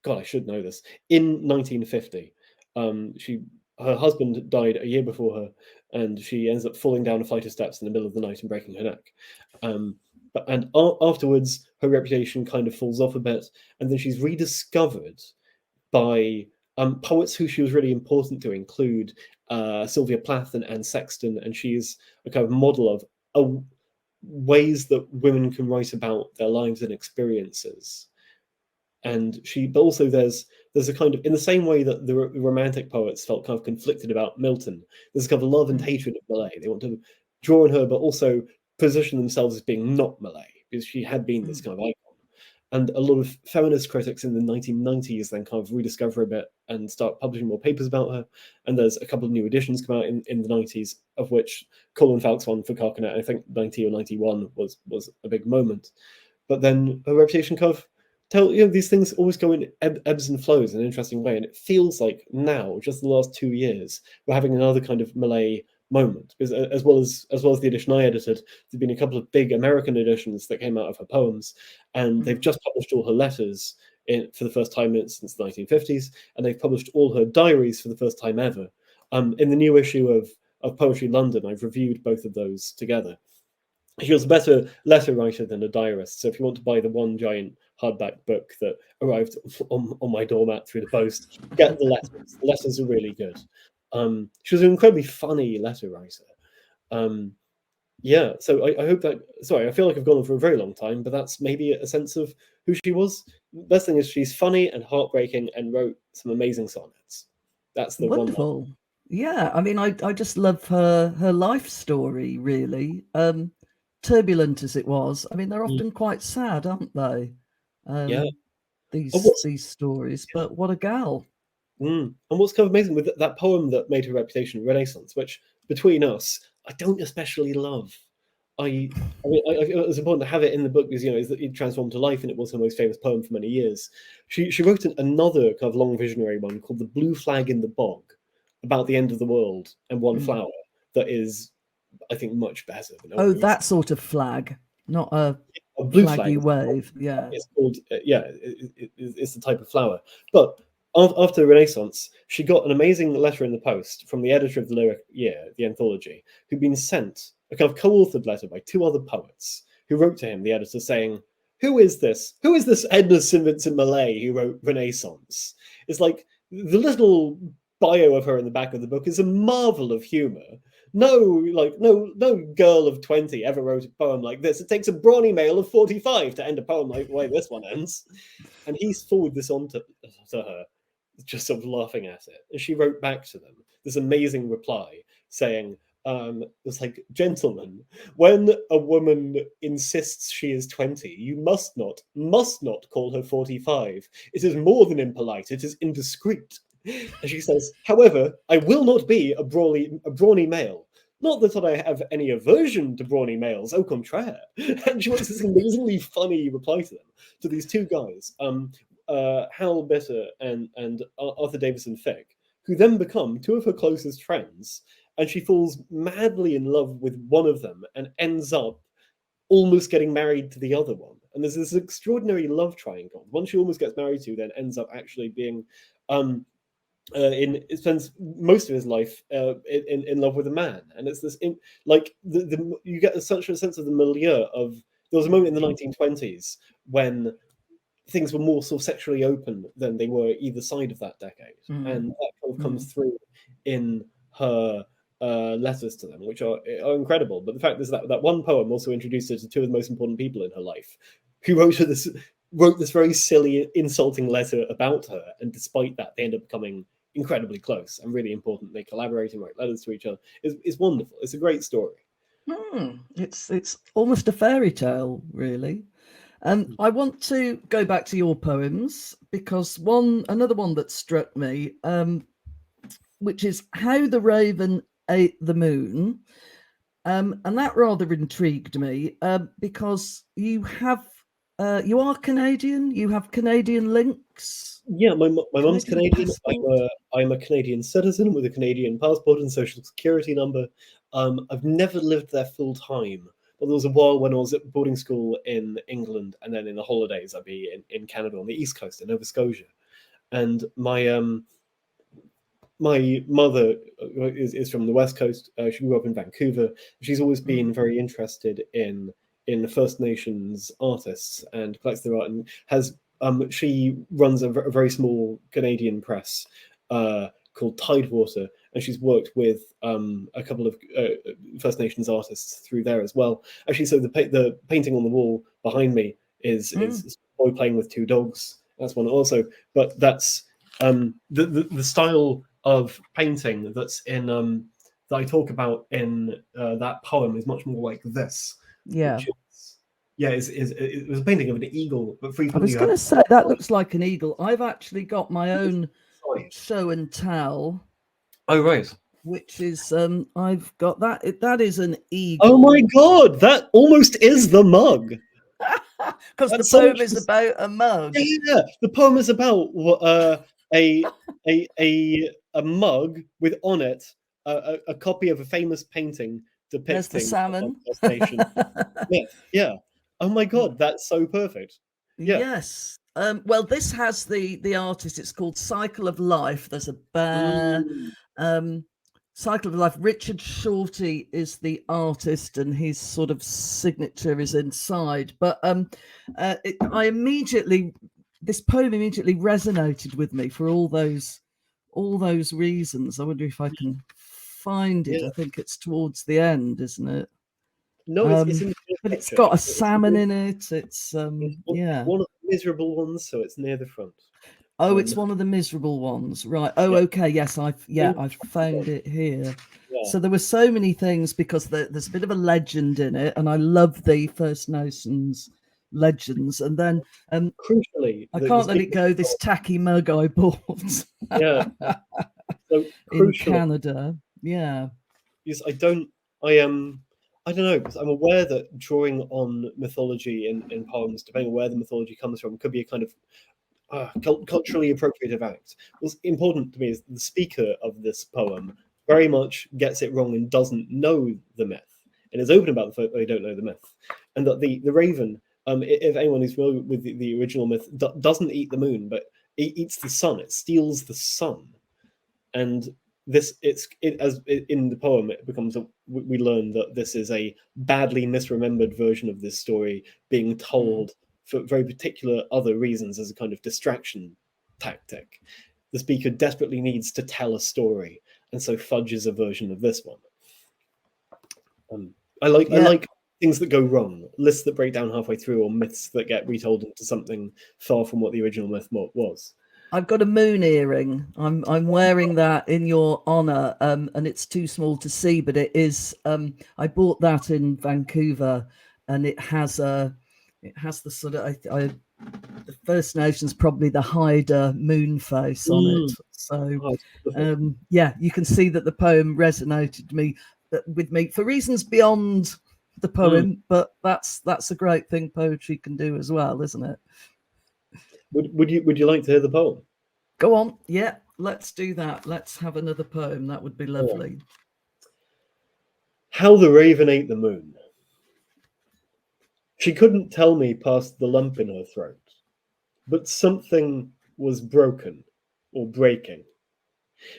God, I should know this. In 1950, her husband died a year before her, and she ends up falling down a flight of steps in the middle of the night and breaking her neck. Afterwards, her reputation kind of falls off a bit, and then she's rediscovered by poets who she was really important to, include Sylvia Plath and Anne Sexton, and she's a kind of model of ways that women can write about their lives and experiences. But also there's a kind of, in the same way that the romantic poets felt kind of conflicted about Milton, there's a kind of love and hatred of Millay. They want to draw on her, but also position themselves as being not Millay, because she had been this kind of icon. And a lot of feminist critics in the 1990s then kind of rediscover a bit and start publishing more papers about her. And there's a couple of new editions come out in the 90s, of which Colin Falk's one for Carcanet, I think 90 or 91, was a big moment. But then her reputation kind of these things always go in ebbs and flows in an interesting way. And it feels like now, just the last 2 years, we're having another kind of Millay moment, because as well as the edition I edited, there've been a couple of big American editions that came out of her poems, and they've just published all her letters for the first time since the 1950s, and they've published all her diaries for the first time ever. In the new issue of Poetry London, I've reviewed both of those together. She was a better letter writer than a diarist, so if you want to buy the one giant hardback book that arrived on my doormat through the post, get the letters. The letters are really good. She was an incredibly funny letter writer. So I hope that... Sorry, I feel like I've gone on for a very long time, but that's maybe a sense of who she was. The best thing is she's funny and heartbreaking and wrote some amazing sonnets. That's the wonderful one. Yeah, I mean, I just love her life story, really. Turbulent as it was. I mean, they're often quite sad, aren't they? These stories, but what a gal. And what's kind of amazing with that poem that made her reputation, Renaissance, which between us, I don't especially love. I mean, it was important to have it in the book because it transformed her life, and it was her most famous poem for many years. She wrote another kind of long visionary one called "The Blue Flag in the Bog," about the end of the world and one flower that is, I think, much better. That sort of flag, not a blue flaggy flag wave. Yeah, it's called. It's the type of flower, but. After the Renaissance, she got an amazing letter in the post from the editor of the Lyric Year, the anthology, who'd been sent a kind of co-authored letter by two other poets who wrote to him, the editor, saying, Who is this Edna St Vincent Millay who wrote Renaissance? It's like the little bio of her in the back of the book is a marvel of humor. No girl of 20 ever wrote a poem like this. It takes a brawny male of 45 to end a poem like the way this one ends. And he's forwarded this on to her, just sort of laughing at it. And she wrote back to them this amazing reply saying, it's like, gentlemen, when a woman insists she is 20, you must not call her 45. It is more than impolite, it is indiscreet. And she says, however, I will not be a brawny male. Not that I have any aversion to brawny males, au contraire. And she writes this amazingly funny reply to them, to these two guys, Hal Bitter and Arthur Davison Fick, who then become two of her closest friends. And she falls madly in love with one of them and ends up almost getting married to the other one. And there's this extraordinary love triangle. The one she almost gets married to then ends up actually being spends most of his life in love with a man, and it's this you get such a sense of the milieu of. There was a moment in the 1920s when things were more sort of sexually open than they were either side of that decade, and that kind of comes through in her letters to them, which are incredible. But the fact is that that one poem also introduced her to two of the most important people in her life, who wrote this very silly, insulting letter about her, and despite that, they end up becoming incredibly close and really important. They collaborate and write letters to each other. It's wonderful. It's a great story. It's almost a fairy tale, really. I want to go back to your poems because another one that struck me, which is How the Raven Ate the Moon, and that rather intrigued me because you are Canadian. You have Canadian links. Yeah, my mum's Canadian. I'm a Canadian citizen with a Canadian passport and social security number. I've never lived there full time, but there was a while when I was at boarding school in England, and then in the holidays I'd be in Canada on the East Coast in Nova Scotia. And my mother is from the West Coast. She grew up in Vancouver. She's always been very interested in First Nations artists and collects their art, and has she runs a very small Canadian press called Tidewater, and she's worked with a couple of First Nations artists through there as well. Actually, so the painting on the wall behind me is a boy playing with two dogs. That's one also, but that's the style of painting that's in that I talk about in that poem is much more like this. Yeah. It was a painting of an eagle, but frequently I was going to say that looks like an eagle. I've actually got my own show and tell. Oh, right. Which is I've got that. That is an eagle. Oh my god, that almost is the mug. Because the poem is about a mug. Yeah, the poem is about a mug with on it a copy of a famous painting depicting There's the salmon. Yeah. Oh my god, that's so perfect. Yeah. Yes. Well, this has the artist. It's called Cycle of Life. There's a bear. Cycle of Life. Richard Shorty is the artist, and his sort of signature is inside. But this poem immediately resonated with me for all those reasons. I wonder if I can find it. Yeah. I think it's towards the end, isn't it? No, it's in the but it's got a salmon in it. It's one of the miserable ones, so it's near the front. Oh, it's one of the miserable ones, right? Oh, yeah. Okay, yes, I've found it here. Yeah. So there were so many things because there's a bit of a legend in it, and I love the First Nations legends. And then, crucially, I can't let it go. This tacky mug I bought. Yeah. So in Canada. Yeah. Yes, I don't know, because I'm aware that drawing on mythology in poems, depending on where the mythology comes from, could be a kind of culturally appropriative act. What's important to me is the speaker of this poem very much gets it wrong and doesn't know the myth, and is open about the fact they don't know the myth, and that the raven, if anyone who's familiar with the original myth, doesn't eat the moon, but it eats the sun. It steals the sun, and this as in the poem it becomes we learn that this is a badly misremembered version of this story being told for very particular other reasons as a kind of distraction tactic. The speaker desperately needs to tell a story, and so fudges a version of this one. I like things that go wrong, lists that break down halfway through, or myths that get retold into something far from what the original myth was. I've got a moon earring. I'm wearing that in your honor, and it's too small to see, but it is. I bought that in Vancouver, and it has the sort of the First Nations probably the Haida moon face on it. So yeah, you can see that the poem resonated me with me for reasons beyond the poem, but that's a great thing poetry can do as well, isn't it? Would you like to hear the poem? Go on. Yeah, let's do that. Let's have another poem. That would be All lovely. right. How the Raven Ate the Moon. She couldn't tell me past the lump in her throat, but something was broken or breaking.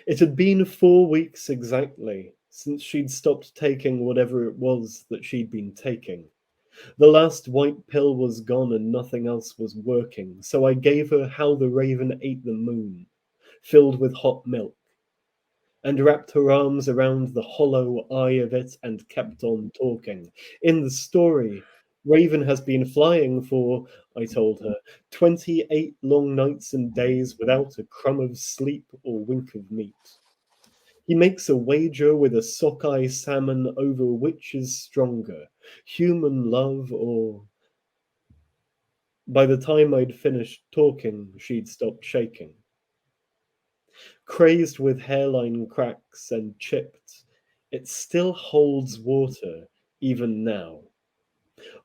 It had been 4 weeks exactly since she'd stopped taking whatever it was that she'd been taking. The last white pill was gone and nothing else was working, so I gave her How the Raven Ate the Moon, filled with hot milk, and wrapped her arms around the hollow eye of it and kept on talking. In the story, Raven has been flying for, I told her, 28 long nights and days without a crumb of sleep or wink of meat. He makes a wager with a sockeye salmon over which is stronger, human love or... By the time I'd finished talking, she'd stopped shaking. Crazed with hairline cracks and chipped, it still holds water even now.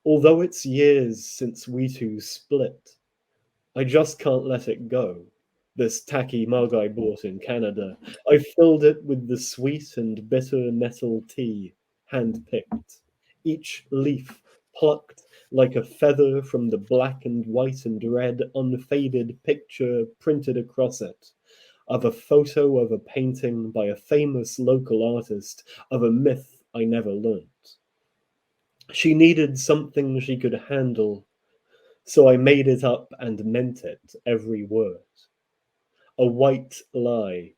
Although it's years since we two split, I just can't let it go. This tacky mug I bought in Canada. I filled it with the sweet and bitter nettle tea, hand-picked. Each leaf plucked like a feather from the black and white and red unfaded picture printed across it, of a photo of a painting by a famous local artist of a myth I never learnt. She needed something she could handle, so I made it up and meant it, every word. A white lie,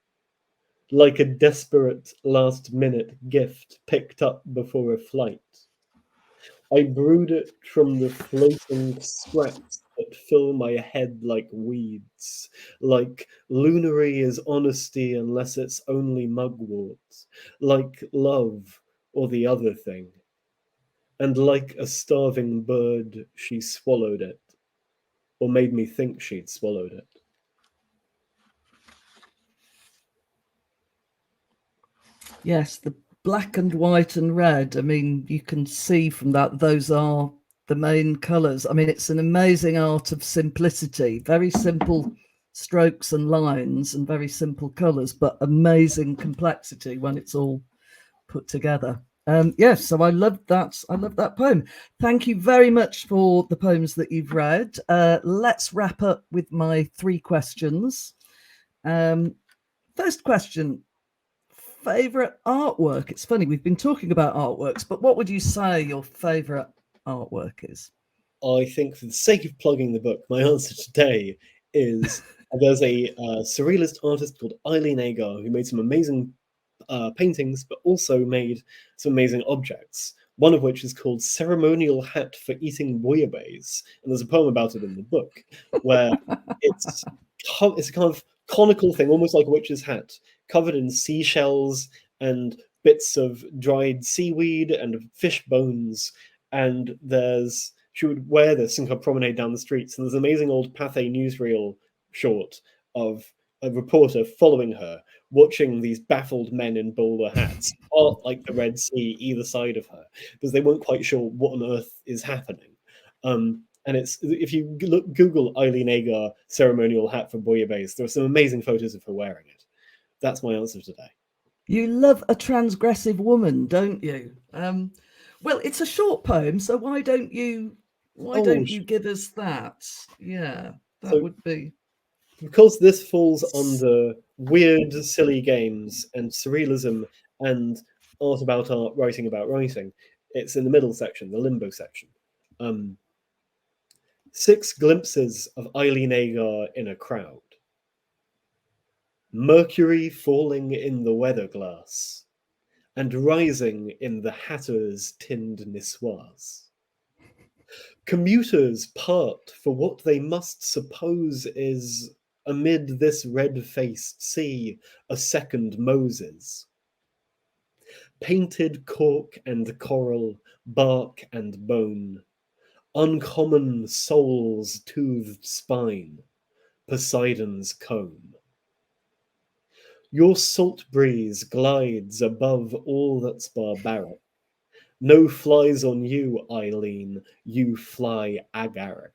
like a desperate last-minute gift picked up before a flight. I brewed it from the floating scraps that fill my head like weeds, like lunary is honesty unless it's only mugwort, like love or the other thing. And like a starving bird, she swallowed it, or made me think she'd swallowed it. Yes, the black and white and red. I mean, you can see from that those are the main colours. I mean, it's an amazing art of simplicity, very simple strokes and lines and very simple colours, but amazing complexity when it's all put together. Yes, so I love that. I love that poem. Thank you very much for the poems that you've read. Let's wrap up with my 3 questions. First question, favorite artwork? It's funny, we've been talking about artworks, but what would you say your favorite artwork is? I think, for the sake of plugging the book, my answer today is there's a surrealist artist called Eileen Agar who made some amazing paintings, but also made some amazing objects. One of which is called Ceremonial Hat for Eating Bouillabaisse. And there's a poem about it in the book where it's a kind of conical thing, almost like a witch's hat, covered in seashells and bits of dried seaweed and fish bones. And she would wear this and kind of promenade down the streets. And there's an amazing old Pathé newsreel short of a reporter following her, watching these baffled men in bowler hats, part like the Red Sea, either side of her, because they weren't quite sure what on earth is happening. And it's, if you Google Eileen Agar ceremonial hat for bouillabaisse, there are some amazing photos of her wearing it. That's my answer today. You love a transgressive woman, don't you? Well, it's a short poem, so why don't you give us that? Yeah, that would be... Because this falls under weird, silly games and surrealism and art about art, writing about writing, it's in the middle section, the limbo section. 6 glimpses of Eileen Agar in a crowd. Mercury falling in the weather glass and rising in the hatter's tinned nissoise. Commuters part for what they must suppose is, amid this red-faced sea, a second Moses. Painted cork and coral, bark and bone, uncommon soul's toothed spine, Poseidon's comb. Your salt breeze glides above all that's barbaric. No flies on you, Eileen, you fly agaric.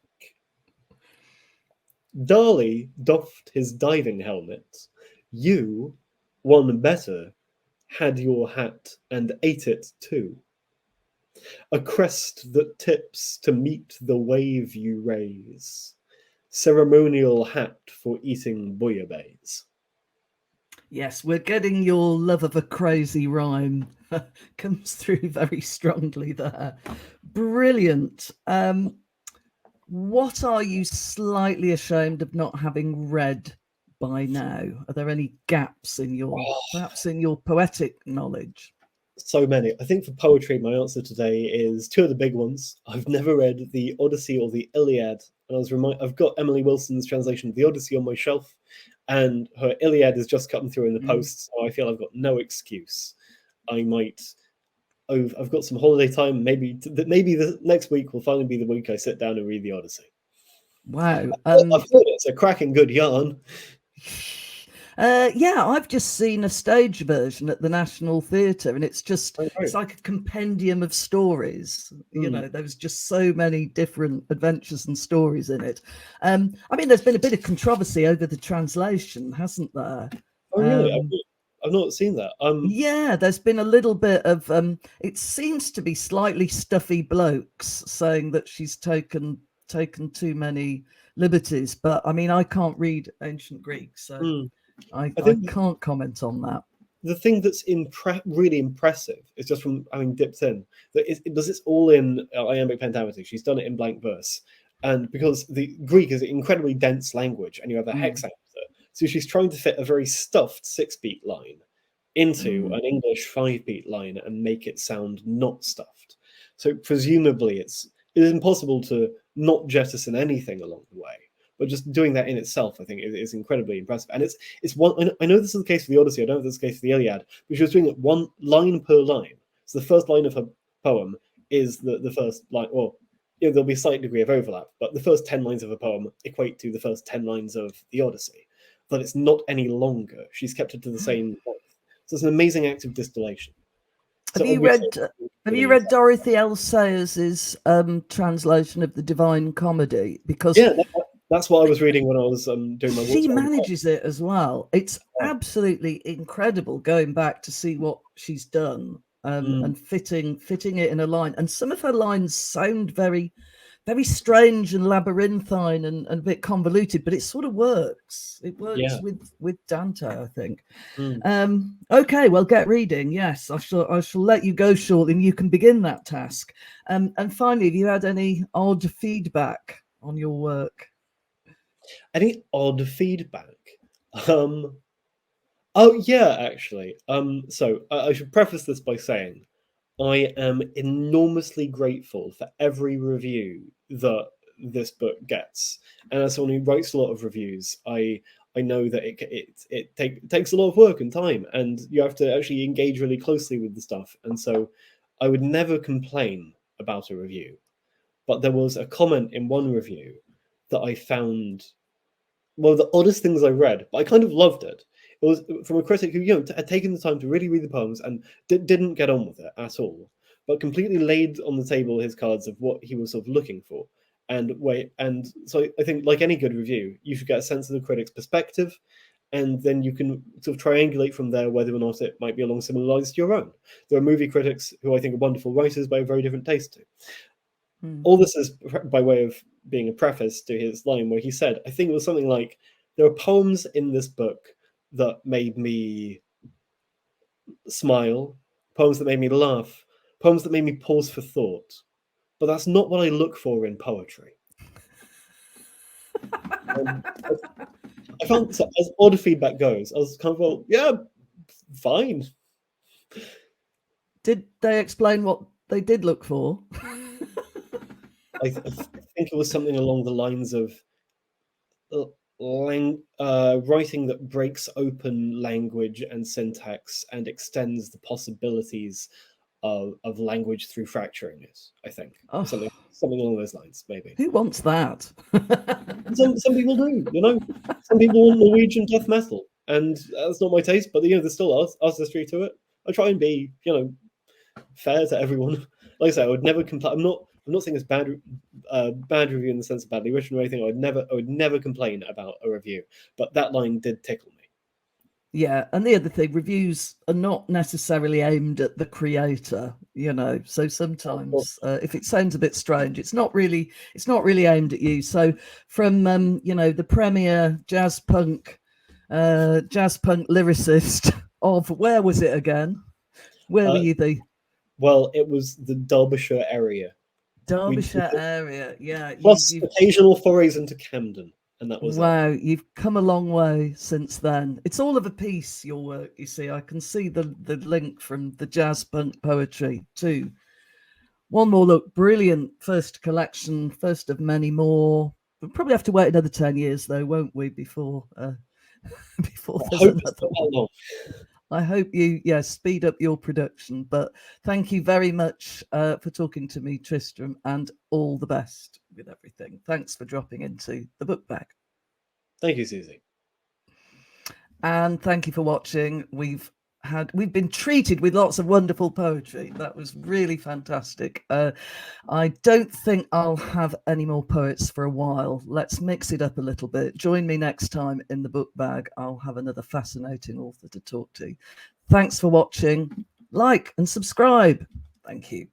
Darley doffed his diving helmet. You, one better, had your hat and ate it too. A crest that tips to meet the wave you raise. Ceremonial hat for eating bouillabaisse. Yes, we're getting your love of a crazy rhyme comes through very strongly there. Brilliant. What are you slightly ashamed of not having read by now? Are there any gaps in your, perhaps in your poetic knowledge? So many. I think for poetry, my answer today is two of the big ones. I've never read the Odyssey or the Iliad, and I've got Emily Wilson's translation of the Odyssey on my shelf, and her Iliad is just coming through in the post, so I feel I've got no excuse. I might. I've got some holiday time. Maybe the next week will finally be the week I sit down and read the Odyssey. Wow. I've heard it's a cracking good yarn. Yeah, I've just seen a stage version at the National Theatre, and it's just it's like a compendium of stories. You know, there was just so many different adventures and stories in it. I mean, there's been a bit of controversy over the translation, hasn't there? Oh, really? I've not seen that. Yeah, there's been a little bit of it seems to be slightly stuffy blokes saying that she's taken too many liberties, but I mean, I can't read ancient Greek, so I can't comment on that. The thing that's really impressive is just from having dipped in that it does it all in iambic pentameter. She's done it in blank verse, and because the Greek is an incredibly dense language, and you have a hexameter, so she's trying to fit a very stuffed 6-beat line into an English 5-beat line and make it sound not stuffed. So presumably it is impossible to not jettison anything along the way. But just doing that in itself, I think, is incredibly impressive. And it's one. I know this is the case for the Odyssey. I don't know if this is the case for the Iliad, but she was doing it one line per line. So the first line of her poem is the first line, or there'll be a slight degree of overlap, but the first 10 lines of a poem equate to the first 10 lines of the Odyssey. But it's not any longer. She's kept it to the same length. So it's an amazing act of distillation. Have you read Dorothy L. Sayers' translation of the Divine Comedy? Because that's what I was reading when I was doing my work. She manages it as well. It's absolutely incredible going back to see what she's done and fitting it in a line. And some of her lines sound very, very strange and labyrinthine and a bit convoluted, but it sort of works. It works with Dante, I think. Okay, well, get reading. Yes, I shall let you go shortly, and you can begin that task. And finally, have you had any odd feedback on your work? Any odd feedback? Oh yeah, actually. So I should preface this by saying I am enormously grateful for every review that this book gets, and as someone who writes a lot of reviews, I know that it takes a lot of work and time, and you have to actually engage really closely with the stuff. And so I would never complain about a review, but there was a comment in one review that I found one of the oddest things I read, but I kind of loved it. It was from a critic who had taken the time to really read the poems and didn't get on with it at all, but completely laid on the table his cards of what he was sort of looking for. And so I think, like any good review, you should get a sense of the critic's perspective, and then you can sort of triangulate from there whether or not it might be along similar lines to your own. There are movie critics who I think are wonderful writers, but have very different taste too. All this is by way of being a preface to his line where he said, I think it was something like, there are poems in this book that made me smile, poems that made me laugh, poems that made me pause for thought. But that's not what I look for in poetry. I found, so as odd feedback goes, I was kind of, well, yeah, fine. Did they explain what they did look for? I think it was something along the lines of writing that breaks open language and syntax and extends the possibilities of language through fracturing it. I think something along those lines, maybe. Who wants that? Some people do, Some people want Norwegian death metal. and that's not my taste. But there's still artistry to it. I try and be fair to everyone. Like I say, I would never complain. I'm not saying it's bad review in the sense of badly written or anything. I would never complain about a review. But that line did tickle me. Yeah, and the other thing, reviews are not necessarily aimed at the creator, So sometimes, if it sounds a bit strange, it's not really aimed at you. So from the premier jazz punk lyricist of, where was it again? Where were you? Well, it was the Derbyshire area. Area, yeah. Plus occasional forays into Camden. And that was wow, you've come a long way since then. It's all of a piece, your work, you see. I can see the link from the jazz punk poetry too. One more look, brilliant first collection, first of many more. We'll probably have to wait another 10 years though, won't we, before there's another one. I hope you speed up your production. But thank you very much for talking to me, Tristram, and all the best with everything. Thanks for dropping into the book bag. Thank you, Suzi. And thank you for watching. We've been treated with lots of wonderful poetry. That was really fantastic. I don't think I'll have any more poets for a while. Let's mix it up a little bit. Join me next time in the book bag. I'll have another fascinating author to talk to. Thanks for watching. Like and subscribe. Thank you.